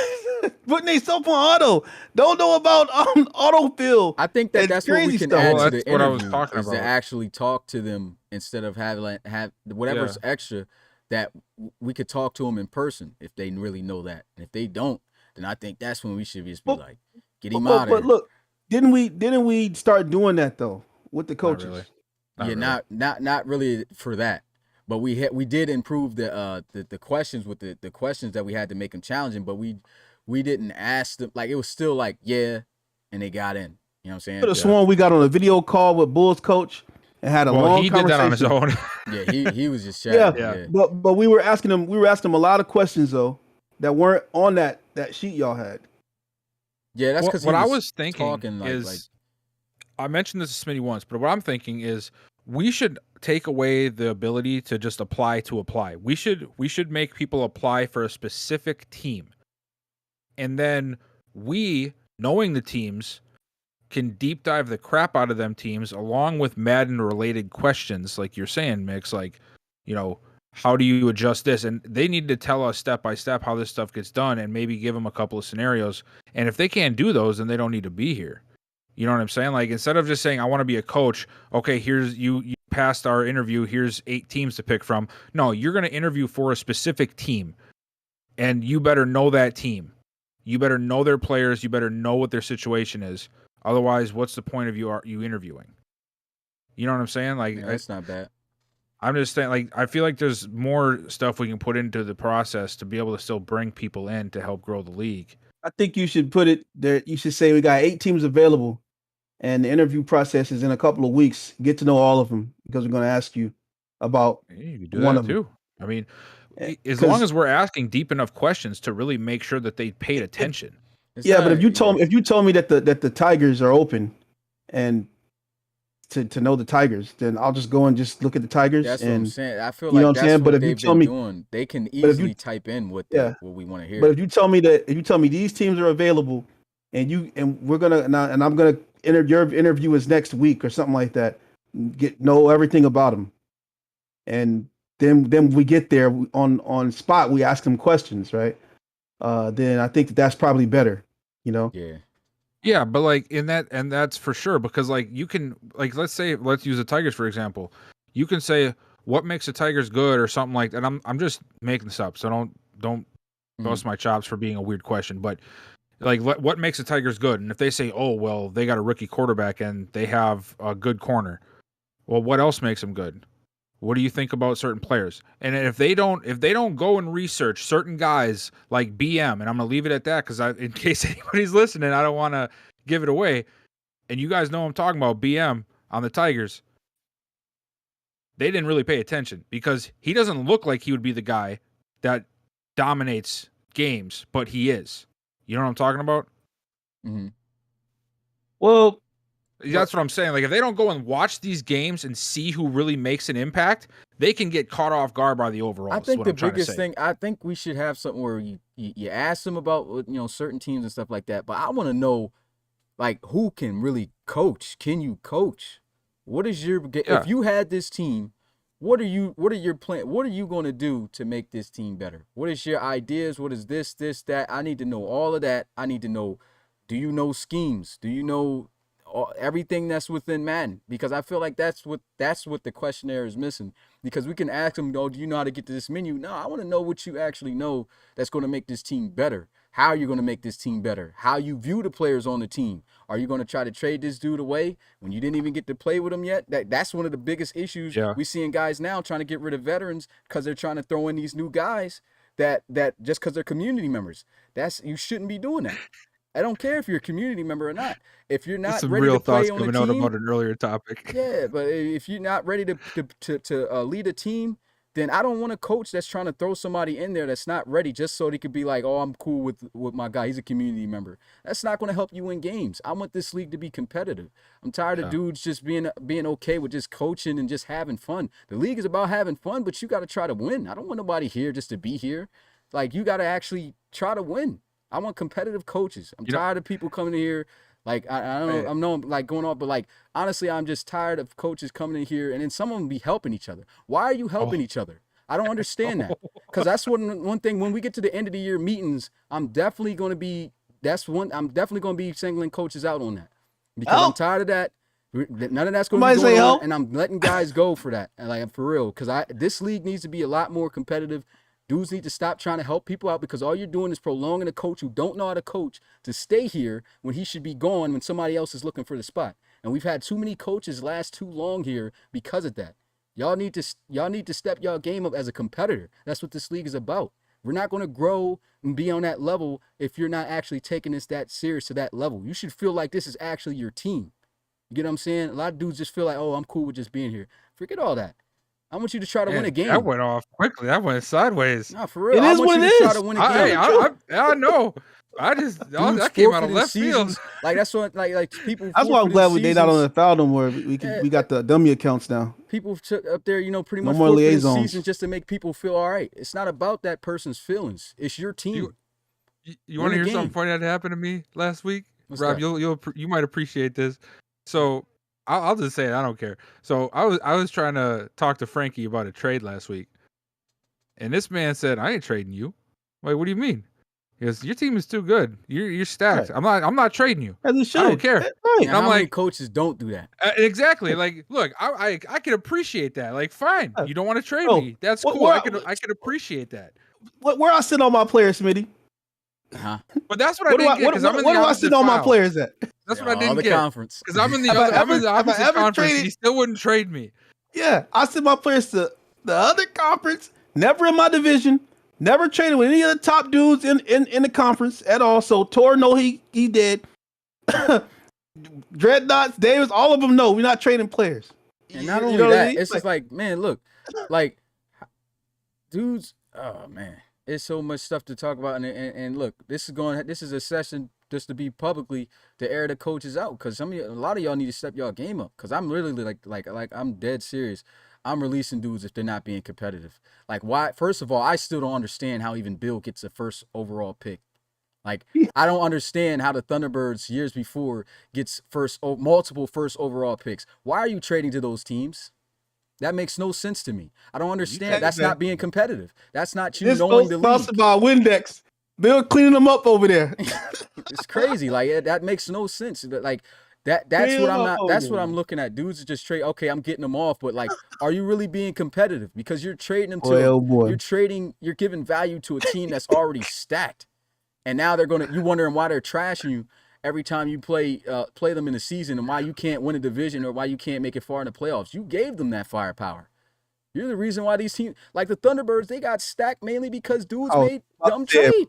putting themselves on auto. Don't know about autofill. I think that's what we can add to the interview. What I was talking about. To actually talk to them instead of have whatever's extra, that we could talk to them in person if they really know that. And if they don't, then I think that's when we should just be like, get him out of here. But look, didn't we start doing that though with the coaches? Not really for that. But we did improve the questions with the questions that we had to make them challenging. But we didn't ask them, like, it was still like, yeah, and they got in. You know what I'm saying? Could have sworn we got on a video call with Bulls coach and had a long he conversation. did that on his own. Yeah, he was just chatting. Yeah. But we were asking him a lot of questions though that weren't on that sheet y'all had. Yeah, that's because what I was thinking is, I mentioned this to Smitty once, but what I'm thinking is we should take away the ability to just apply. We should make people apply for a specific team. And then we, knowing the teams, can deep dive the crap out of them teams along with Madden related questions, like you're saying, Mix, like, you know, how do you adjust this? And they need to tell us step by step how this stuff gets done and maybe give them a couple of scenarios. And if they can't do those, then they don't need to be here. You know what I'm saying? Like, instead of just saying, I want to be a coach. Okay, here's you passed our interview. Here's 8 teams to pick from. No, you're going to interview for a specific team, and you better know that team. You better know their players. You better know what their situation is. Otherwise, what's the point of you interviewing? You know what I'm saying? Like, that's not bad. I'm just saying, like, I feel like there's more stuff we can put into the process to be able to still bring people in to help grow the league. I think you should put it there. You should say we got 8 teams available, and the interview process is in a couple of weeks. Get to know all of them because we're going to ask you about you can do one that of them. too. I mean, as long as we're asking deep enough questions to really make sure that they paid attention. But if you told me that the Tigers are open, and to know the Tigers, then I'll just go and just look at the Tigers. That's what I'm saying. I feel you know like what I'm saying? But if you tell me, doing, they can easily type in what we want to hear. But if you tell me these teams are available, and we're gonna and I'm gonna your interview is next week or something like that, know everything about them, and then we get there on spot, we ask them questions, right? Then I think that's probably better, you know? Yeah, but like in that, and that's for sure, because like you can, like, let's use the Tigers for example. You can say what makes the Tigers good or something like that. I'm just making this up, so don't bust my chops for being a weird question, but like, what makes the Tigers good? And if they say, oh, well, they got a rookie quarterback and they have a good corner, well, what else makes them good? What do you think about certain players? And if they don't go and research certain guys like BM, and I'm gonna leave it at that because in case anybody's listening, I don't want to give it away. And you guys know I'm talking about BM on the Tigers. They didn't really pay attention because he doesn't look like he would be the guy that dominates games, but he is. You know what I'm talking about? Mm-hmm. Well, that's what I'm saying. Like, if they don't go and watch these games and see who really makes an impact, they can get caught off guard by the overall. I think the biggest thing, I think we should have something where you ask them about, certain teams and stuff like that. But I want to know, like, who can really coach? Can you coach? What is your if you had this team? What are your plan? What are you going to do to make this team better? What is your ideas? What is this, that? I need to know all of that. I need to know, do you know schemes? Do you know everything that's within Madden? Because I feel like that's what the questionnaire is missing. Because we can ask them, do you know how to get to this menu? No, I want to know what you actually know that's going to make this team better. How are you going to make this team better? How you view the players on the team. Are you going to try to trade this dude away when you didn't even get to play with him yet? That's one of the biggest issues we see in guys now trying to get rid of veterans because they're trying to throw in these new guys that just because they're community members. You shouldn't be doing that. I don't care if you're a community member or not. If you're not ready to play on the team, out about an earlier topic. Yeah, but if you're not ready to lead a team, then I don't want a coach that's trying to throw somebody in there that's not ready just so they could be like, oh, I'm cool with my guy. He's a community member. That's not going to help you win games. I want this league to be competitive. I'm tired of dudes just being okay with just coaching and just having fun. The league is about having fun, but you got to try to win. I don't want nobody here just to be here. Like, you got to actually try to win. I want competitive coaches. I'm tired of people coming in here. Like, I don't know, I know I'm like going on, but like, honestly, I'm just tired of coaches coming in here and then some of them be helping each other. Why are you helping each other? I don't understand that. Because that's one thing, when we get to the end of the year meetings, I'm definitely going to be singling coaches out on that. Because I'm tired of that. None of that's going to be going on, and I'm letting guys go for that. And like, for real, because this league needs to be a lot more competitive. Dudes need to stop trying to help people out because all you're doing is prolonging a coach who don't know how to coach to stay here when he should be gone when somebody else is looking for the spot. And we've had too many coaches last too long here because of that. Y'all need to step y'all game up as a competitor. That's what this league is about. We're not going to grow and be on that level if you're not actually taking this that serious to that level. You should feel like this is actually your team. You get what I'm saying? A lot of dudes just feel like, oh, I'm cool with just being here. Forget all that. I want you to try to win a game. That went off quickly. That went sideways. Nah, for real. It is what it is. Try to win a game. I know. That came out of left field. Like, that's what like people. That's why I'm glad they're not on the foul no more. We got the dummy accounts now. People took up there, pretty much more liaisons. Season just to make people feel all right. It's not about that person's feelings. It's your team. You want to hear something funny that happened to me last week? What's Rob, that? you might appreciate this. So I'll just say it. I don't care. So I was trying to talk to Frankie about a trade last week, and this man said, "I ain't trading you." I'm like, what do you mean? He goes, "Your team is too good. You're stacked. Right. I'm not trading you. I don't care." Right. And I'm like, coaches don't do that. Exactly. Like, look, I can appreciate that. Like, fine, you don't want to trade me. That's cool. I can appreciate that. Where I sit on my players, Smitty? Uh-huh. But that's what I didn't get because I'm in the where do I sit on my players at? That's what I didn't the get. Conference. Because I'm in the opposite conference. He still wouldn't trade me. Yeah, I sent my players to the other conference. Never in my division. Never traded with any of the top dudes in the conference at all. So Tor, no, he did. Dreadnoughts, Davis, all of them know we're not trading players. And not only that, it's just like, man, look, like, dudes. Oh man. It's so much stuff to talk about, and look, this is a session just to be publicly to air the coaches out because a lot of y'all need to step y'all game up because I'm literally like I'm dead serious. I'm releasing dudes if they're not being competitive. Like, why? First of all, I still don't understand how even Bill gets a first overall pick. Like, I don't understand how the Thunderbirds years before gets multiple first overall picks. Why are you trading to those teams? That makes no sense to me. I don't understand. That's not being competitive. That's not you knowing the league. This about Windex. Bill cleaning them up over there. It's crazy. Like, that makes no sense. Like, That's what I'm not. That's what I'm looking at. Dudes are just trade. Okay, I'm getting them off, but like, are you really being competitive? Because you're trading them to. You're giving value to a team that's already stacked, and now you wondering why they're trashing you every time you play them in the season, and why you can't win a division or why you can't make it far in the playoffs. You gave them that firepower. You're the reason why these teams, like the Thunderbirds, they got stacked mainly because dudes made dumb trades.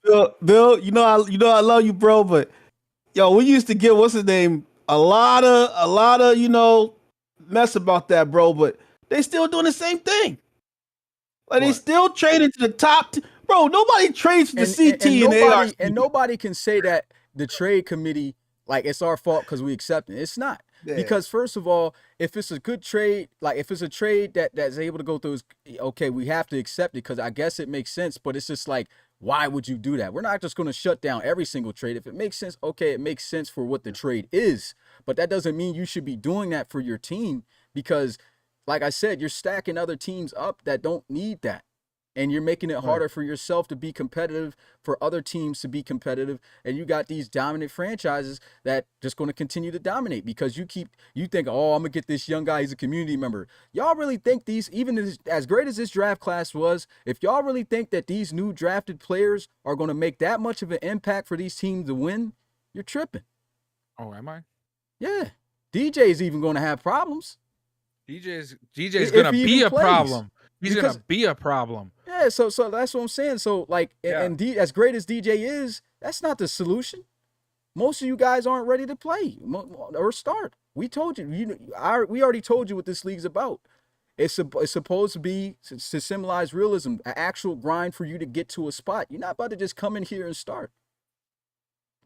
Bro. Bill, you know I love you, bro, but yo, we used to give what's his name a lot of mess about that, bro, but they still doing the same thing. Like they still trading to the top. Bro, nobody trades for the CT and the ARC. And nobody can say that the trade committee, like, it's our fault because we accept it. It's not. Yeah. Because first of all, if it's a good trade, like if it's a trade that's able to go through, okay, we have to accept it because I guess it makes sense. But it's just like, why would you do that? We're not just going to shut down every single trade. If it makes sense, okay, it makes sense for what the trade is. But that doesn't mean you should be doing that for your team because, like I said, you're stacking other teams up that don't need that. And you're making it harder for yourself to be competitive, for other teams to be competitive. And you got these dominant franchises that just going to continue to dominate because you think, oh, I'm going to get this young guy. He's a community member. Y'all really think even as great as this draft class was, if y'all really think that these new drafted players are going to make that much of an impact for these teams to win, you're tripping. Oh, am I? Yeah. DJ's even going to have problems. DJ's going to be a problem. He's going to be a problem. Yeah, so that's what I'm saying. So, like, and as great as DJ is, that's not the solution. Most of you guys aren't ready to play or start. We told you. We already told you what this league's about. It's supposed to be to symbolize realism, an actual grind for you to get to a spot. You're not about to just come in here and start.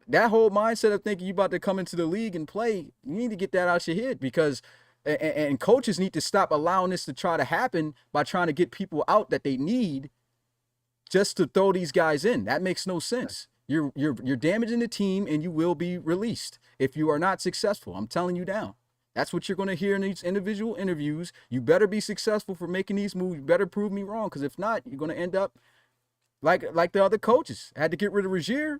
That whole mindset of thinking you're about to come into the league and play, you need to get that out your head because – and coaches need to stop allowing this to try to happen by trying to get people out that they need just to throw these guys in. That makes no sense. You're damaging the team and you will be released if you are not successful. I'm telling you now. That's what you're going to hear in these individual interviews. You better be successful for making these moves. You better prove me wrong because if not, you're going to end up like the other coaches. Had to get rid of Rozier.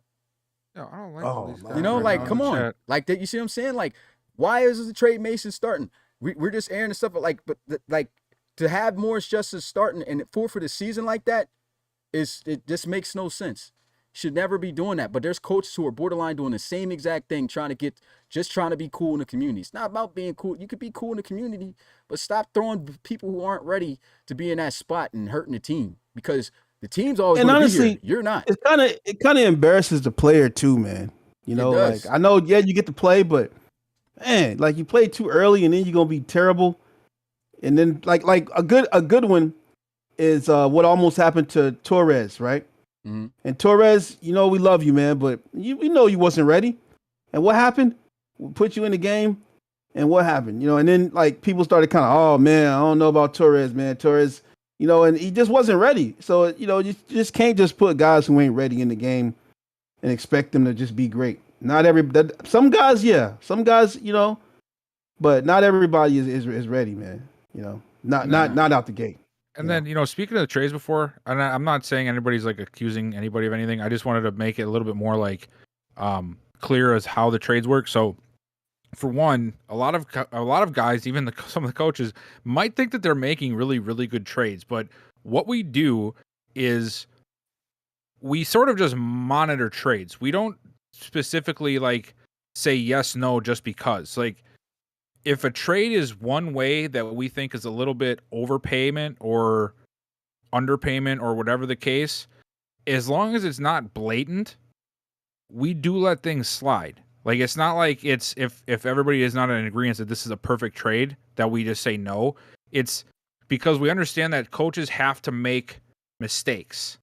No, I don't like all these guys. You know, like, come on. Like that. You see what I'm saying? Like, why is the trade Mason starting? We're just airing the stuff, but to have Morris Justice starting and forfeit a season like that it just makes no sense. Should never be doing that. But there's coaches who are borderline doing the same exact thing, trying to be cool in the community. It's not about being cool. You could be cool in the community, but stop throwing people who aren't ready to be in that spot and hurting the team because the team's always going to be here. You're not. It kind of embarrasses the player too, man. You know, like I know, yeah, you get to play, but man, like you play too early and then you're gonna be terrible. And then like a good one is what almost happened to Torres, right? Mm-hmm. And Torres, you know, we love you, man, but we know you wasn't ready. And what happened? We put you in the game, and what happened? You know, and then like people started kind of, oh man, I don't know about Torres, man. Torres, you know, and he just wasn't ready. So you know, you just can't just put guys who ain't ready in the game and expect them to just be great. Not some guys, yeah. Some guys, you know, but not everybody is ready, man. You know, not out the gate. And then, you know, speaking of the trades before, and I'm not saying anybody's like accusing anybody of anything. I just wanted to make it a little bit more like clear as how the trades work. So, for one, a lot of guys, even some of the coaches, might think that they're making really, really good trades. But what we do is we sort of just monitor trades. We don't specifically like say yes, no, just because. Like, if a trade is one way that we think is a little bit overpayment or underpayment or whatever the case, as long as it's not blatant, we do let things slide. Like, it's not like it's if everybody is not in agreement that this is a perfect trade that we just say no. It's because we understand that coaches have to make mistakes.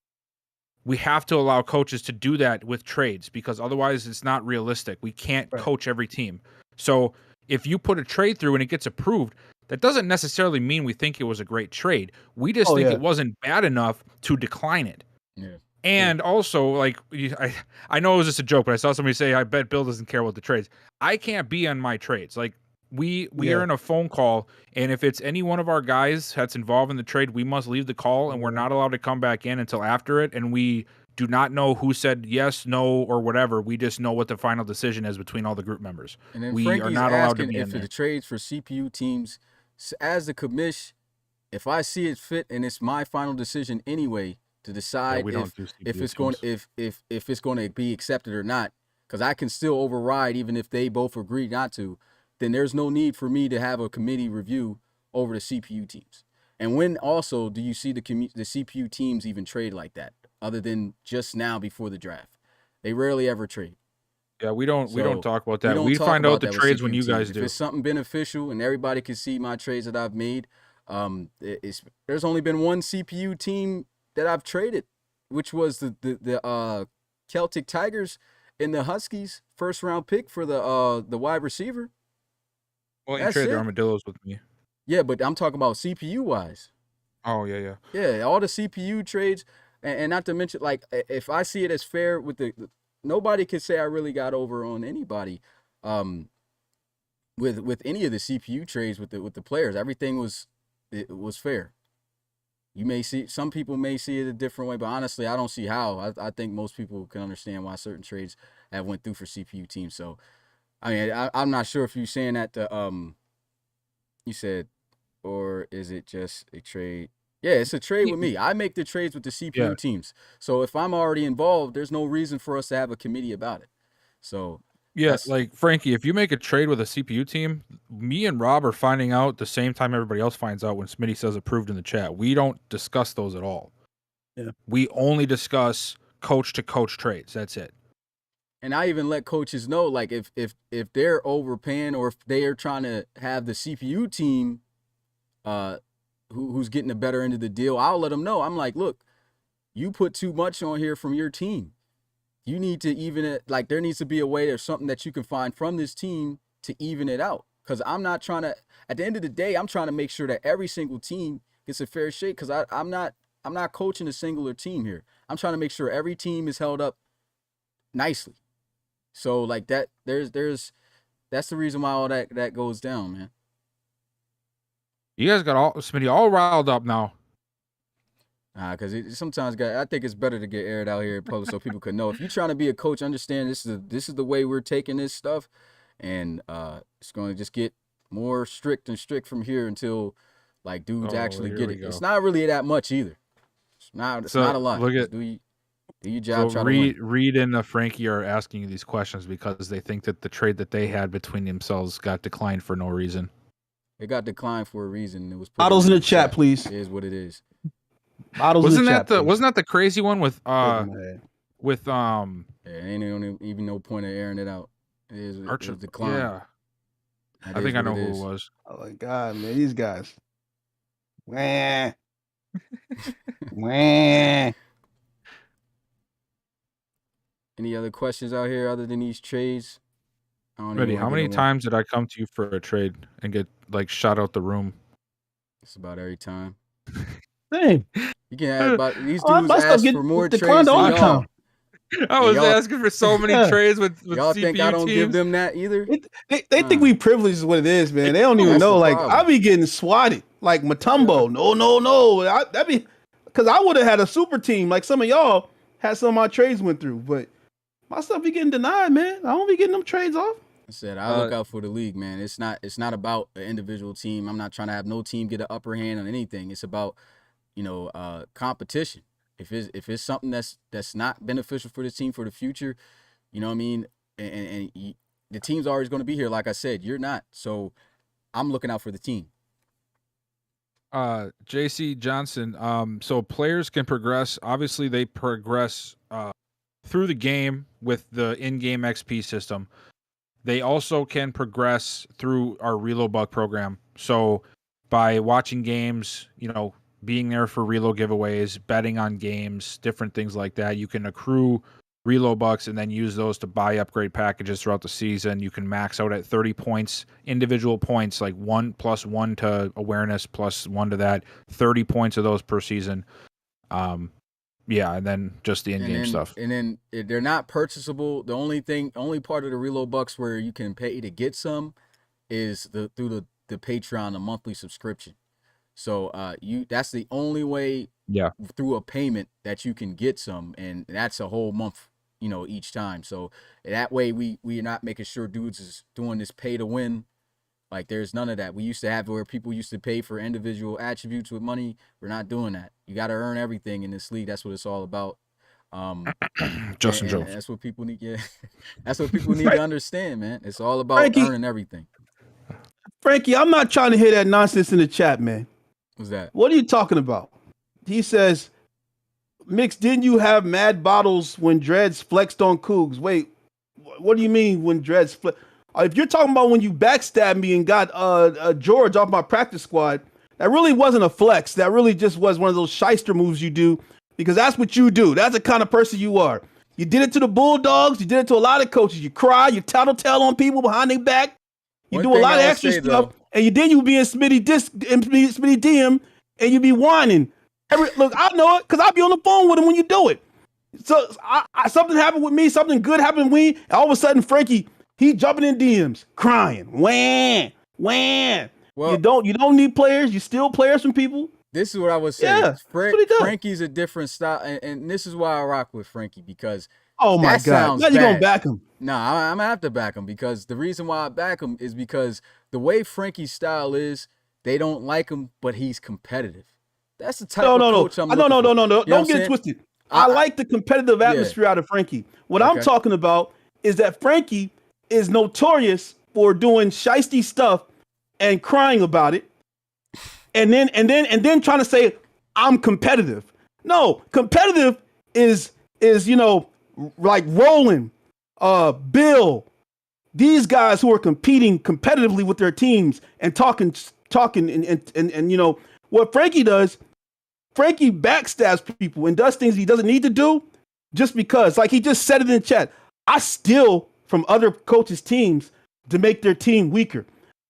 We have to allow coaches to do that with trades because otherwise it's not realistic. We can't coach every team. So if you put a trade through and it gets approved, that doesn't necessarily mean we think it was a great trade. We just think it wasn't bad enough to decline it. Yeah. And also, like, I know it was just a joke, but I saw somebody say, I bet Bill doesn't care about the trades. I can't be on my trades. Like, we are in a phone call, and if it's any one of our guys that's involved in the trade, we must leave the call, and we're not allowed to come back in until after it, and we do not know who said yes, no, or whatever. We just know what the final decision is between all the group members. And then We Frankie's are not allowed to asking be in if there. the trades for CPU teams, as the commish, if I see it fit and it's my final decision anyway to decide we don't do if CPU it's going teams. if it's going to be accepted or not, because I can still override even if they both agree not to, then there's no need for me to have a committee review over the CPU teams. And when also do you see the CPU teams even trade like that, other than just now before the draft? They rarely ever trade. Yeah, we don't talk about that. don't We talk find about out the that with trades when CPU you teams. guys If do. it's something beneficial and everybody can see my trades that I've made, there's only been one CPU team that I've traded, which was the Celtic Tigers and the Huskies first round pick for the wide receiver. Well, you That's traded it. the armadillos with me. Yeah, but I'm talking about CPU wise. Oh, yeah. Yeah, all the CPU trades, and not to mention, like, if I see it as fair with nobody can say I really got over on anybody, with any of the CPU trades with the players. Everything was fair. You may see, some people may see it a different way, but honestly, I don't see how. I think most people can understand why certain trades have went through for CPU teams. So, I mean, I'm not sure if you're saying that you said, or is it just a trade? Yeah, it's a trade with me. I make the trades with the CPU teams. So if I'm already involved, there's no reason for us to have a committee about it. So Yeah, like Frankie, if you make a trade with a CPU team, me and Rob are finding out the same time everybody else finds out when Smitty says approved in the chat. We don't discuss those at all. Yeah. We only discuss coach to coach trades. That's it. And I even let coaches know, like, if they're overpaying or if they are trying to have the CPU team who's getting the better end of the deal, I'll let them know. I'm like, look, you put too much on here from your team. You need to even it. Like, there needs to be a way or something that you can find from this team to even it out. Because I'm not trying to, at the end of the day, I'm trying to make sure that every single team gets a fair shake, because I'm not coaching a singular team here. I'm trying to make sure every team is held up nicely. So, like, that that's the reason why all that goes down, man. You guys got Smitty all riled up now. Because sometimes, I think it's better to get aired out here in public so people can know. If you're trying to be a coach, understand this is the way we're taking this stuff, and it's going to just get more strict and strict from here until, like, dudes actually get it. It's not really that much either. It's not a lot. Look at, do your job. so try to win. Reed and Frankie are asking you these questions because they think that the trade that they had between themselves got declined for no reason. It got declined for a reason. It was put Bottles in the chat, please. It is what it is. Bottles in the chat, please. Wasn't that the crazy one with Yeah, ain't even no point of airing it out. It was declined. Yeah. I think I know who it was. Oh my God, man, these guys. Wah. Wah. Any other questions out here other than these trades? Ready? How many times did I come to you for a trade and get, like, shot out the room? It's about every time. Same. You can have about these dudes ask for more trades than all the y'all. time. I was asking for so many trades with y'all CPU think I don't teams. give them that either? They think we privileged is what it is, man. They don't even That's know. the Like, problem. I be getting swatted. Like Matumbo. No. That'd be because I would have had a super team. Like some of y'all had some of my trades went through, but my stuff be getting denied, man. I don't be getting them trades off. I said I look out for the league, man. It's not about an individual team. I'm not trying to have no team get an upper hand on anything. It's about, competition. If it's something that's not beneficial for this team for the future, you know what I mean? And the team's always going to be here. Like I said, you're not. So I'm looking out for the team. JC Johnson. So players can progress. Obviously, they progress through the game with the in-game XP system. They also can progress through our Reload Buck program. So by watching games, being there for reload giveaways, betting on games, different things like that, you can accrue reload bucks and then use those to buy upgrade packages throughout the season. You can max out at 30 points, individual points, like 1 + 1 to awareness plus 1 to that, 30 points of those per season. Yeah, and then just the in-game stuff. And then they're not purchasable. The only part of the reload bucks where you can pay to get some is through the Patreon, the monthly subscription. So that's the only way through a payment that you can get some, and that's a whole month, each time. So that way we are not making sure dudes is doing this pay to win. Like, there's none of that. We used to have where people used to pay for individual attributes with money. We're not doing that. You got to earn everything in this league. That's what it's all about. Justin Jones. That's what people need. Yeah, that's what people need to understand, man. It's all about earning everything. Frankie, I'm not trying to hear that nonsense in the chat, man. What's that? What are you talking about? He says, Mix, didn't you have mad bottles when Dreads flexed on Cougs? Wait, what do you mean when Dreads flexed? If you're talking about when you backstabbed me and got George off my practice squad, that really wasn't a flex. That really just was one of those shyster moves you do, because that's what you do. That's the kind of person you are. You did it to the Bulldogs. You did it to a lot of coaches. You cry. You tattletale on people behind their back. You do a lot of extra stuff. And you be in Smitty DM, and you be whining. Look, I know it because I'll be on the phone with him when you do it. So something happened with me. Something good happened with me. And all of a sudden, Frankie, he jumping in DMs, crying, wham. Well, you don't need players. You steal players from people. This is what I was saying. Yeah, Frankie's a different style, and this is why I rock with Frankie, because oh my God, now you're gonna back him. No, I'm gonna have to back him, because the reason why I back him is because the way Frankie's style is, they don't like him, but he's competitive. That's the type of coach I'm looking for. No. Don't get it twisted. I like the competitive atmosphere out of Frankie. What I'm talking about is that Frankie is notorious for doing shiesty stuff and crying about it, and then trying to say I'm competitive. No, competitive is like Roland, Bill, these guys who are competing competitively with their teams and talking and what Frankie does. Frankie backstabs people and does things he doesn't need to do just because. Like he just said it in the chat. I steal from other coaches' teams to make their team weaker.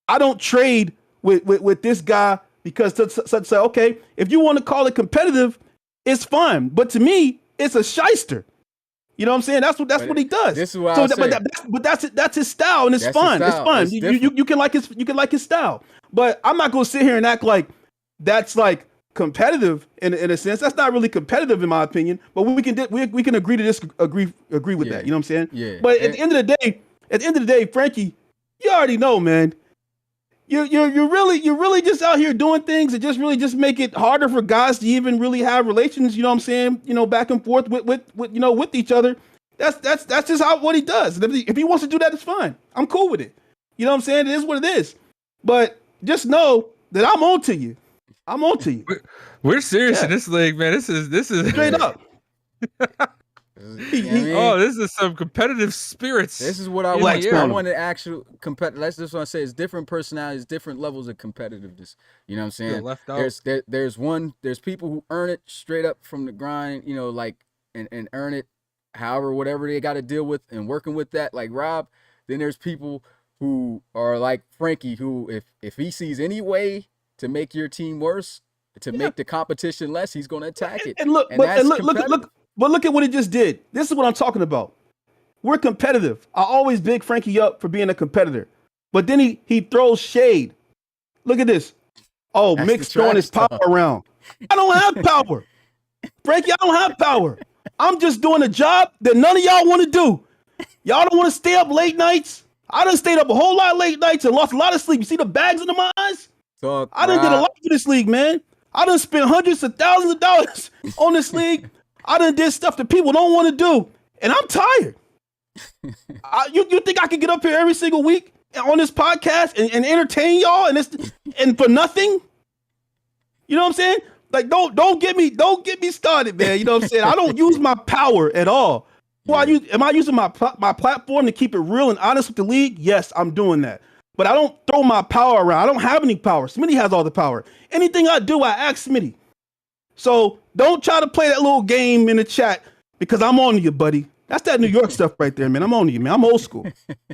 I don't trade with this guy because to say, okay, if you want to call it competitive, it's fine. But to me, it's a shyster. You know what I'm saying? That's what he does. This is what I was saying. But that's his style, and it's fun. It's fun. You can like his style. But I'm not gonna sit here and act like that's like competitive in a sense. That's not really competitive in my opinion. But we can agree to disagree with that. You know what I'm saying? Yeah. But at the end of the day, Frankie, you already know, man. You're really just out here doing things that just make it harder for guys to even really have relations. You know what I'm saying? Back and forth with each other. That's just what he does. And if he wants to do that, it's fine. I'm cool with it. You know what I'm saying? It is what it is. But just know that I'm on to you. I'm on to you. We're serious in this league, man. This is straight up. This is some competitive spirits. This is what I want. I want to actually competitive. That's just what I say. It's different personalities, different levels of competitiveness. You know what I'm saying? Left out. There's people who earn it straight up from the grind, and earn it however, whatever they got to deal with and working with that, like Rob. Then there's people who are like Frankie, who if he sees any way to make your team worse, to make the competition less, he's going to attack it. And look at what he just did. This is what I'm talking about. We're competitive. I always big Frankie up for being a competitor, but then he throws shade. Look at this. Oh, Mick's throwing his power around. I don't have power. Frankie, I don't have power. I'm just doing a job that none of y'all want to do. Y'all don't want to stay up late nights. I done stayed up a whole lot of late nights and lost a lot of sleep. You see the bags under my eyes? I done did a lot for this league, man. I done spent hundreds of thousands of dollars on this league. I done did stuff that people don't want to do, and I'm tired. You think I can get up here every single week on this podcast and entertain y'all and for nothing? You know what I'm saying? Like don't get me started, man. You know what I'm saying? I don't use my power at all. Am I using my platform to keep it real and honest with the league? Yes, I'm doing that. But I don't throw my power around. I don't have any power. Smitty has all the power. Anything I do, I ask Smitty. So don't try to play that little game in the chat because I'm on you, buddy. That's that New York stuff right there, man. I'm on you, man. I'm old school.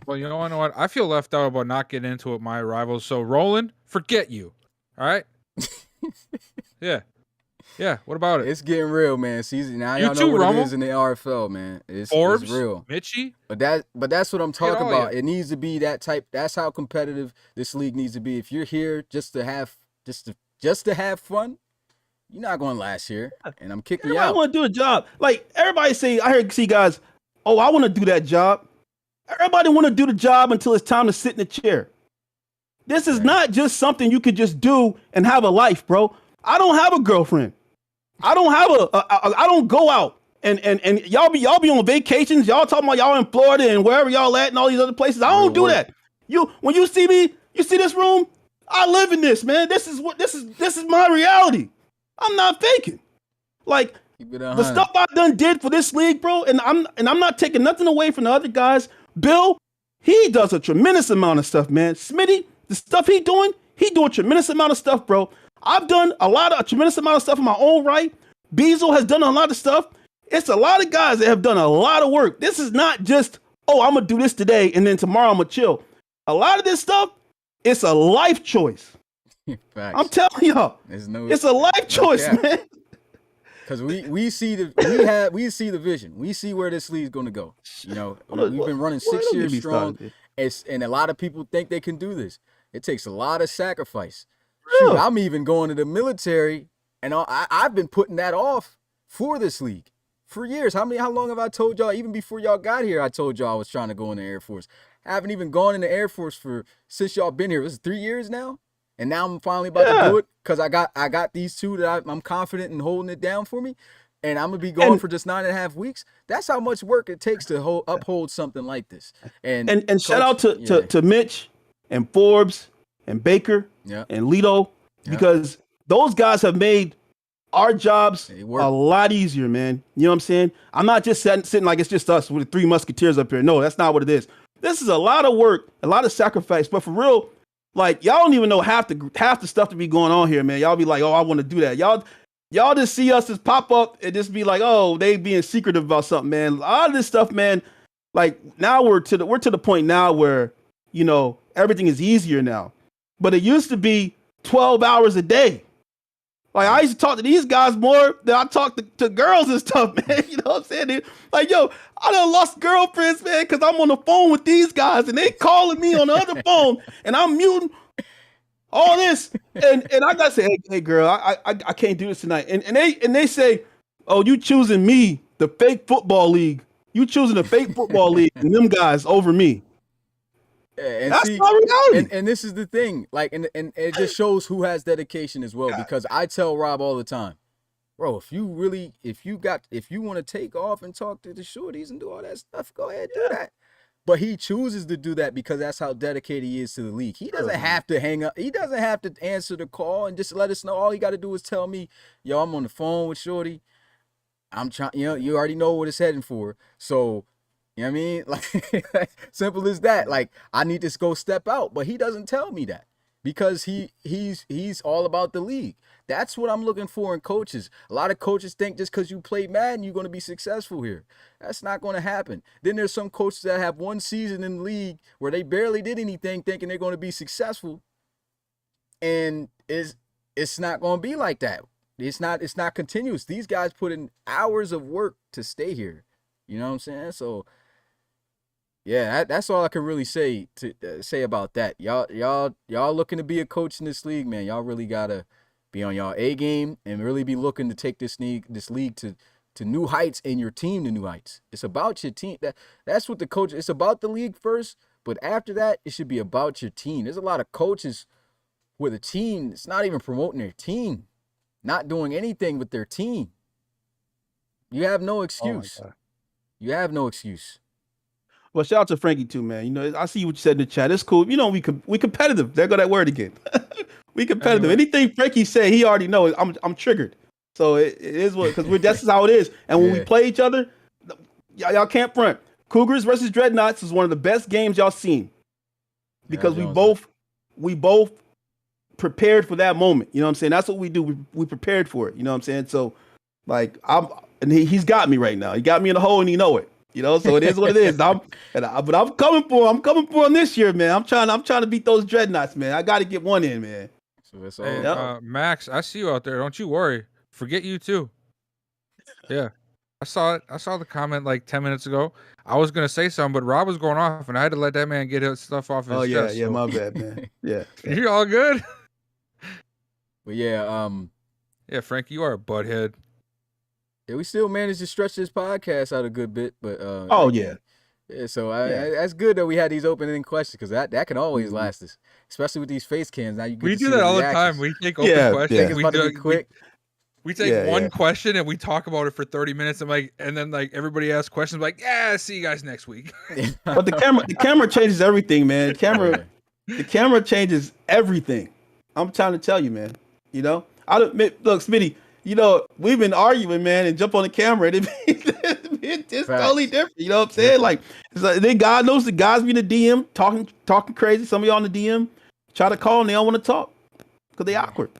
Well, you know what? I feel left out about not getting into it with my rivals. So, Roland, forget you. All right? Yeah. What about it? It's getting real, man. Season now, you y'all know what it is in the RFL, man. It's real. Mitchie. But that's what I'm talking about. It needs to be that type. That's how competitive this league needs to be. If you're here just to just to have fun, you're not going to last here, and I'm kicking you Everybody out. want to do a job. Like everybody say, I see guys, oh, I want to do that job. Everybody want to do the job until it's time to sit in the chair. This is not just something you could just do and have a life, bro. I don't have a girlfriend. I don't have I don't go out and y'all be on vacations. Y'all talking about y'all in Florida and wherever y'all at and all these other places. I don't do that. When you see me, you see this room, I live in this, man. This is my reality. I'm not faking. Like the stuff I done did for this league, bro, and I'm not taking nothing away from the other guys. Bill, he does a tremendous amount of stuff, man. Smitty, the stuff he doing a tremendous amount of stuff, bro. I've done a tremendous amount of stuff in my own right. Beazle has done a lot of stuff. It's a lot of guys that have done a lot of work. This is not just, oh, I'm going to do this today and then tomorrow I'm going to chill. A lot of this stuff, it's a life choice. I'm telling y'all, it's a life choice, man. Because we see the vision. We see where this league's going to go. You know, we've been running 6 years strong, and a lot of people think they can do this. It takes a lot of sacrifice. Shoot, I'm even going to the military, and I've been putting that off for this league for years. How long have I told y'all? Even before y'all got here, I told y'all I was trying to go in the Air Force. I haven't even gone in the Air Force since y'all been here. This is 3 years now. And now I'm finally about to do it because I got these two that I'm confident in holding it down for me, and I'm gonna be going for just 9.5 weeks. That's how much work it takes to uphold something like this. And Coach, shout out to Mitch and Forbes and Baker and Lito because those guys have made our jobs a lot easier, man. You know what I'm saying? I'm not just sitting like it's just us with the three musketeers up here. No, that's not what it is. This is a lot of work, a lot of sacrifice, but for real. Like, y'all don't even know half the stuff to be going on here, man. Y'all be like, oh, I want to do that. Y'all just see us just pop up and just be like, oh, they being secretive about something, man. A lot of this stuff, man, like now we're to the point now where, you know, everything is easier now. But it used to be 12 hours a day. Like, I used to talk to these guys more than I talk to girls and stuff, man. You know what I'm saying? They're like, yo, I done lost girlfriends, man, because I'm on the phone with these guys, and they calling me on the other phone, and I'm muting all this. And I got to say, hey, girl, I can't do this tonight. And they say, oh, you choosing me, the fake football league. You choosing the fake football league and them guys over me. And that's my reality. And this is the thing, like, and it just shows who has dedication as well. Because I tell Rob all the time, bro, if you want to take off and talk to the shorties and do all that stuff, go ahead, do that. But he chooses to do that because that's how dedicated he is to the league. He doesn't have to hang up. He doesn't have to answer the call and just let us know. All he got to do is tell me, yo, I'm on the phone with shorty. I'm trying, you already know what it's heading for. So, you know what I mean? Like, simple as that. Like, I need to go step out, but he doesn't tell me that because he's all about the league. That's what I'm looking for in coaches. A lot of coaches think just because you play Madden, you're going to be successful here. That's not going to happen. Then there's some coaches that have one season in the league where they barely did anything thinking they're going to be successful. And it's not going to be like that. It's not continuous. These guys put in hours of work to stay here. You know what I'm saying? So, yeah, that's all I can really say about that. Y'all looking to be a coach in this league, man. Y'all really gotta be on y'all A game and really be looking to take this league to new heights and your team to new heights. It's about your team. That's what the coach. It's about the league first, but after that, it should be about your team. There's a lot of coaches with a team. It's not even promoting their team, not doing anything with their team. You have no excuse. You have no excuse. Well, shout out to Frankie too, man. You know, I see what you said in the chat. It's cool. You know, we competitive. There go that word again. We competitive. Anyway. Anything Frankie say, he already knows. I'm triggered. So it is what because that's just how it is. And when we play each other, y'all can't front. Cougars versus Dreadnoughts is one of the best games y'all seen because we both prepared for that moment. You know what I'm saying? That's what we do. We prepared for it. You know what I'm saying? So like he's got me right now. He got me in the hole and he know it. You know, so it is what it is. But I'm coming for him. I'm coming for him this year, man. I'm trying to beat those Dreadnoughts, man. I got to get one in, man. So hey, Max, I see you out there. Don't you worry. Forget you too. Yeah, I saw it. I saw the comment like 10 minutes ago. I was gonna say something, but Rob was going off, and I had to let that man get his stuff off his chest. Yeah, my bad, man. Yeah, you all good? But yeah, Yeah, Frank, you are a butthead. yeah, we still managed to stretch this podcast out a good bit, but Oh yeah. yeah. So Yeah. that's good that we had these open-ended questions because that can always last us, especially with these face cams. Now you get We to do see that the all the reactions. time. We take open Yeah, questions. yeah. Think it's about to be quick. We take Yeah, one yeah. question and we talk about it for 30 minutes. And then like everybody asks questions like, yeah, see you guys next week. But the camera changes everything, man. The camera changes everything. I'm trying to tell you, man. You know, look, Smitty. You know, we've been arguing, man, and jump on the camera, and it's totally different. You know what I'm saying? Like, it's like, then God knows the guys be in the DM talking crazy. Some of y'all in the DM try to call and they don't want to talk because they awkward.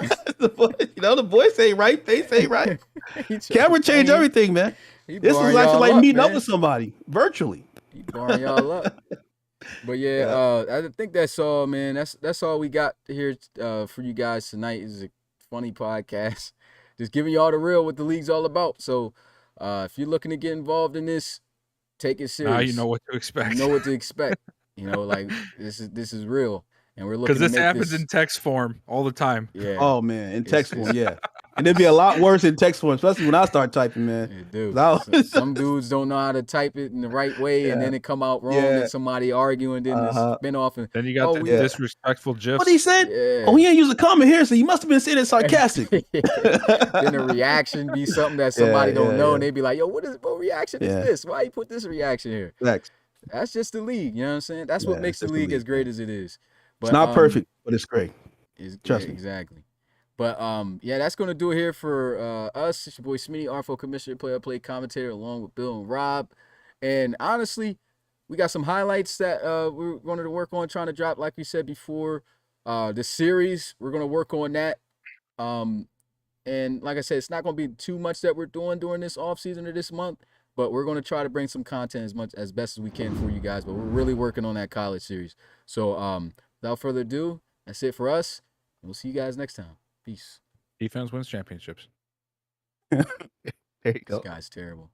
You know, the voice ain't right, face ain't right. Camera change everything, man. This is actually like meeting up with somebody virtually. He barring y'all up. But yeah, I think that's all, man. That's all we got here for you guys tonight. Is a funny podcast, just giving y'all the real what the league's all about. So if you're looking to get involved in this, take it serious. Now you know what to expect. You know what to expect. You know, like this is real, and we're looking Because to this make happens in text form all the time. Yeah. Oh man, in text form, yeah. And it'd be a lot worse in text form, especially when I start typing, man. Yeah, dude. 'Cause Some dudes don't know how to type it in the right way, and then it come out wrong, and somebody arguing, then it's spin off, and Then you got the disrespectful gifs. What he said? yeah. Oh, he ain't use a comment here, so he must have been saying it sarcastic. then the reaction be something that somebody don't know, and they be like, "Yo, what reaction is this? Why you put this reaction here?" Next. That's just the league, you know what I'm saying? That's what makes the league as great as it is. But, it's not perfect, but it's great. Trust me. Exactly. But yeah, that's gonna do it here for us. It's your boy Smitty, RFL Commissioner, play commentator, along with Bill and Rob. And honestly, we got some highlights that we're going to work on trying to drop, like we said before. The series, we're gonna work on that. And like I said, it's not gonna be too much that we're doing during this off season or this month, but we're gonna try to bring some content as best as we can for you guys. But we're really working on that college series. So without further ado, that's it for us. And we'll see you guys next time. Peace. Defense wins championships. There you go. This guy's terrible.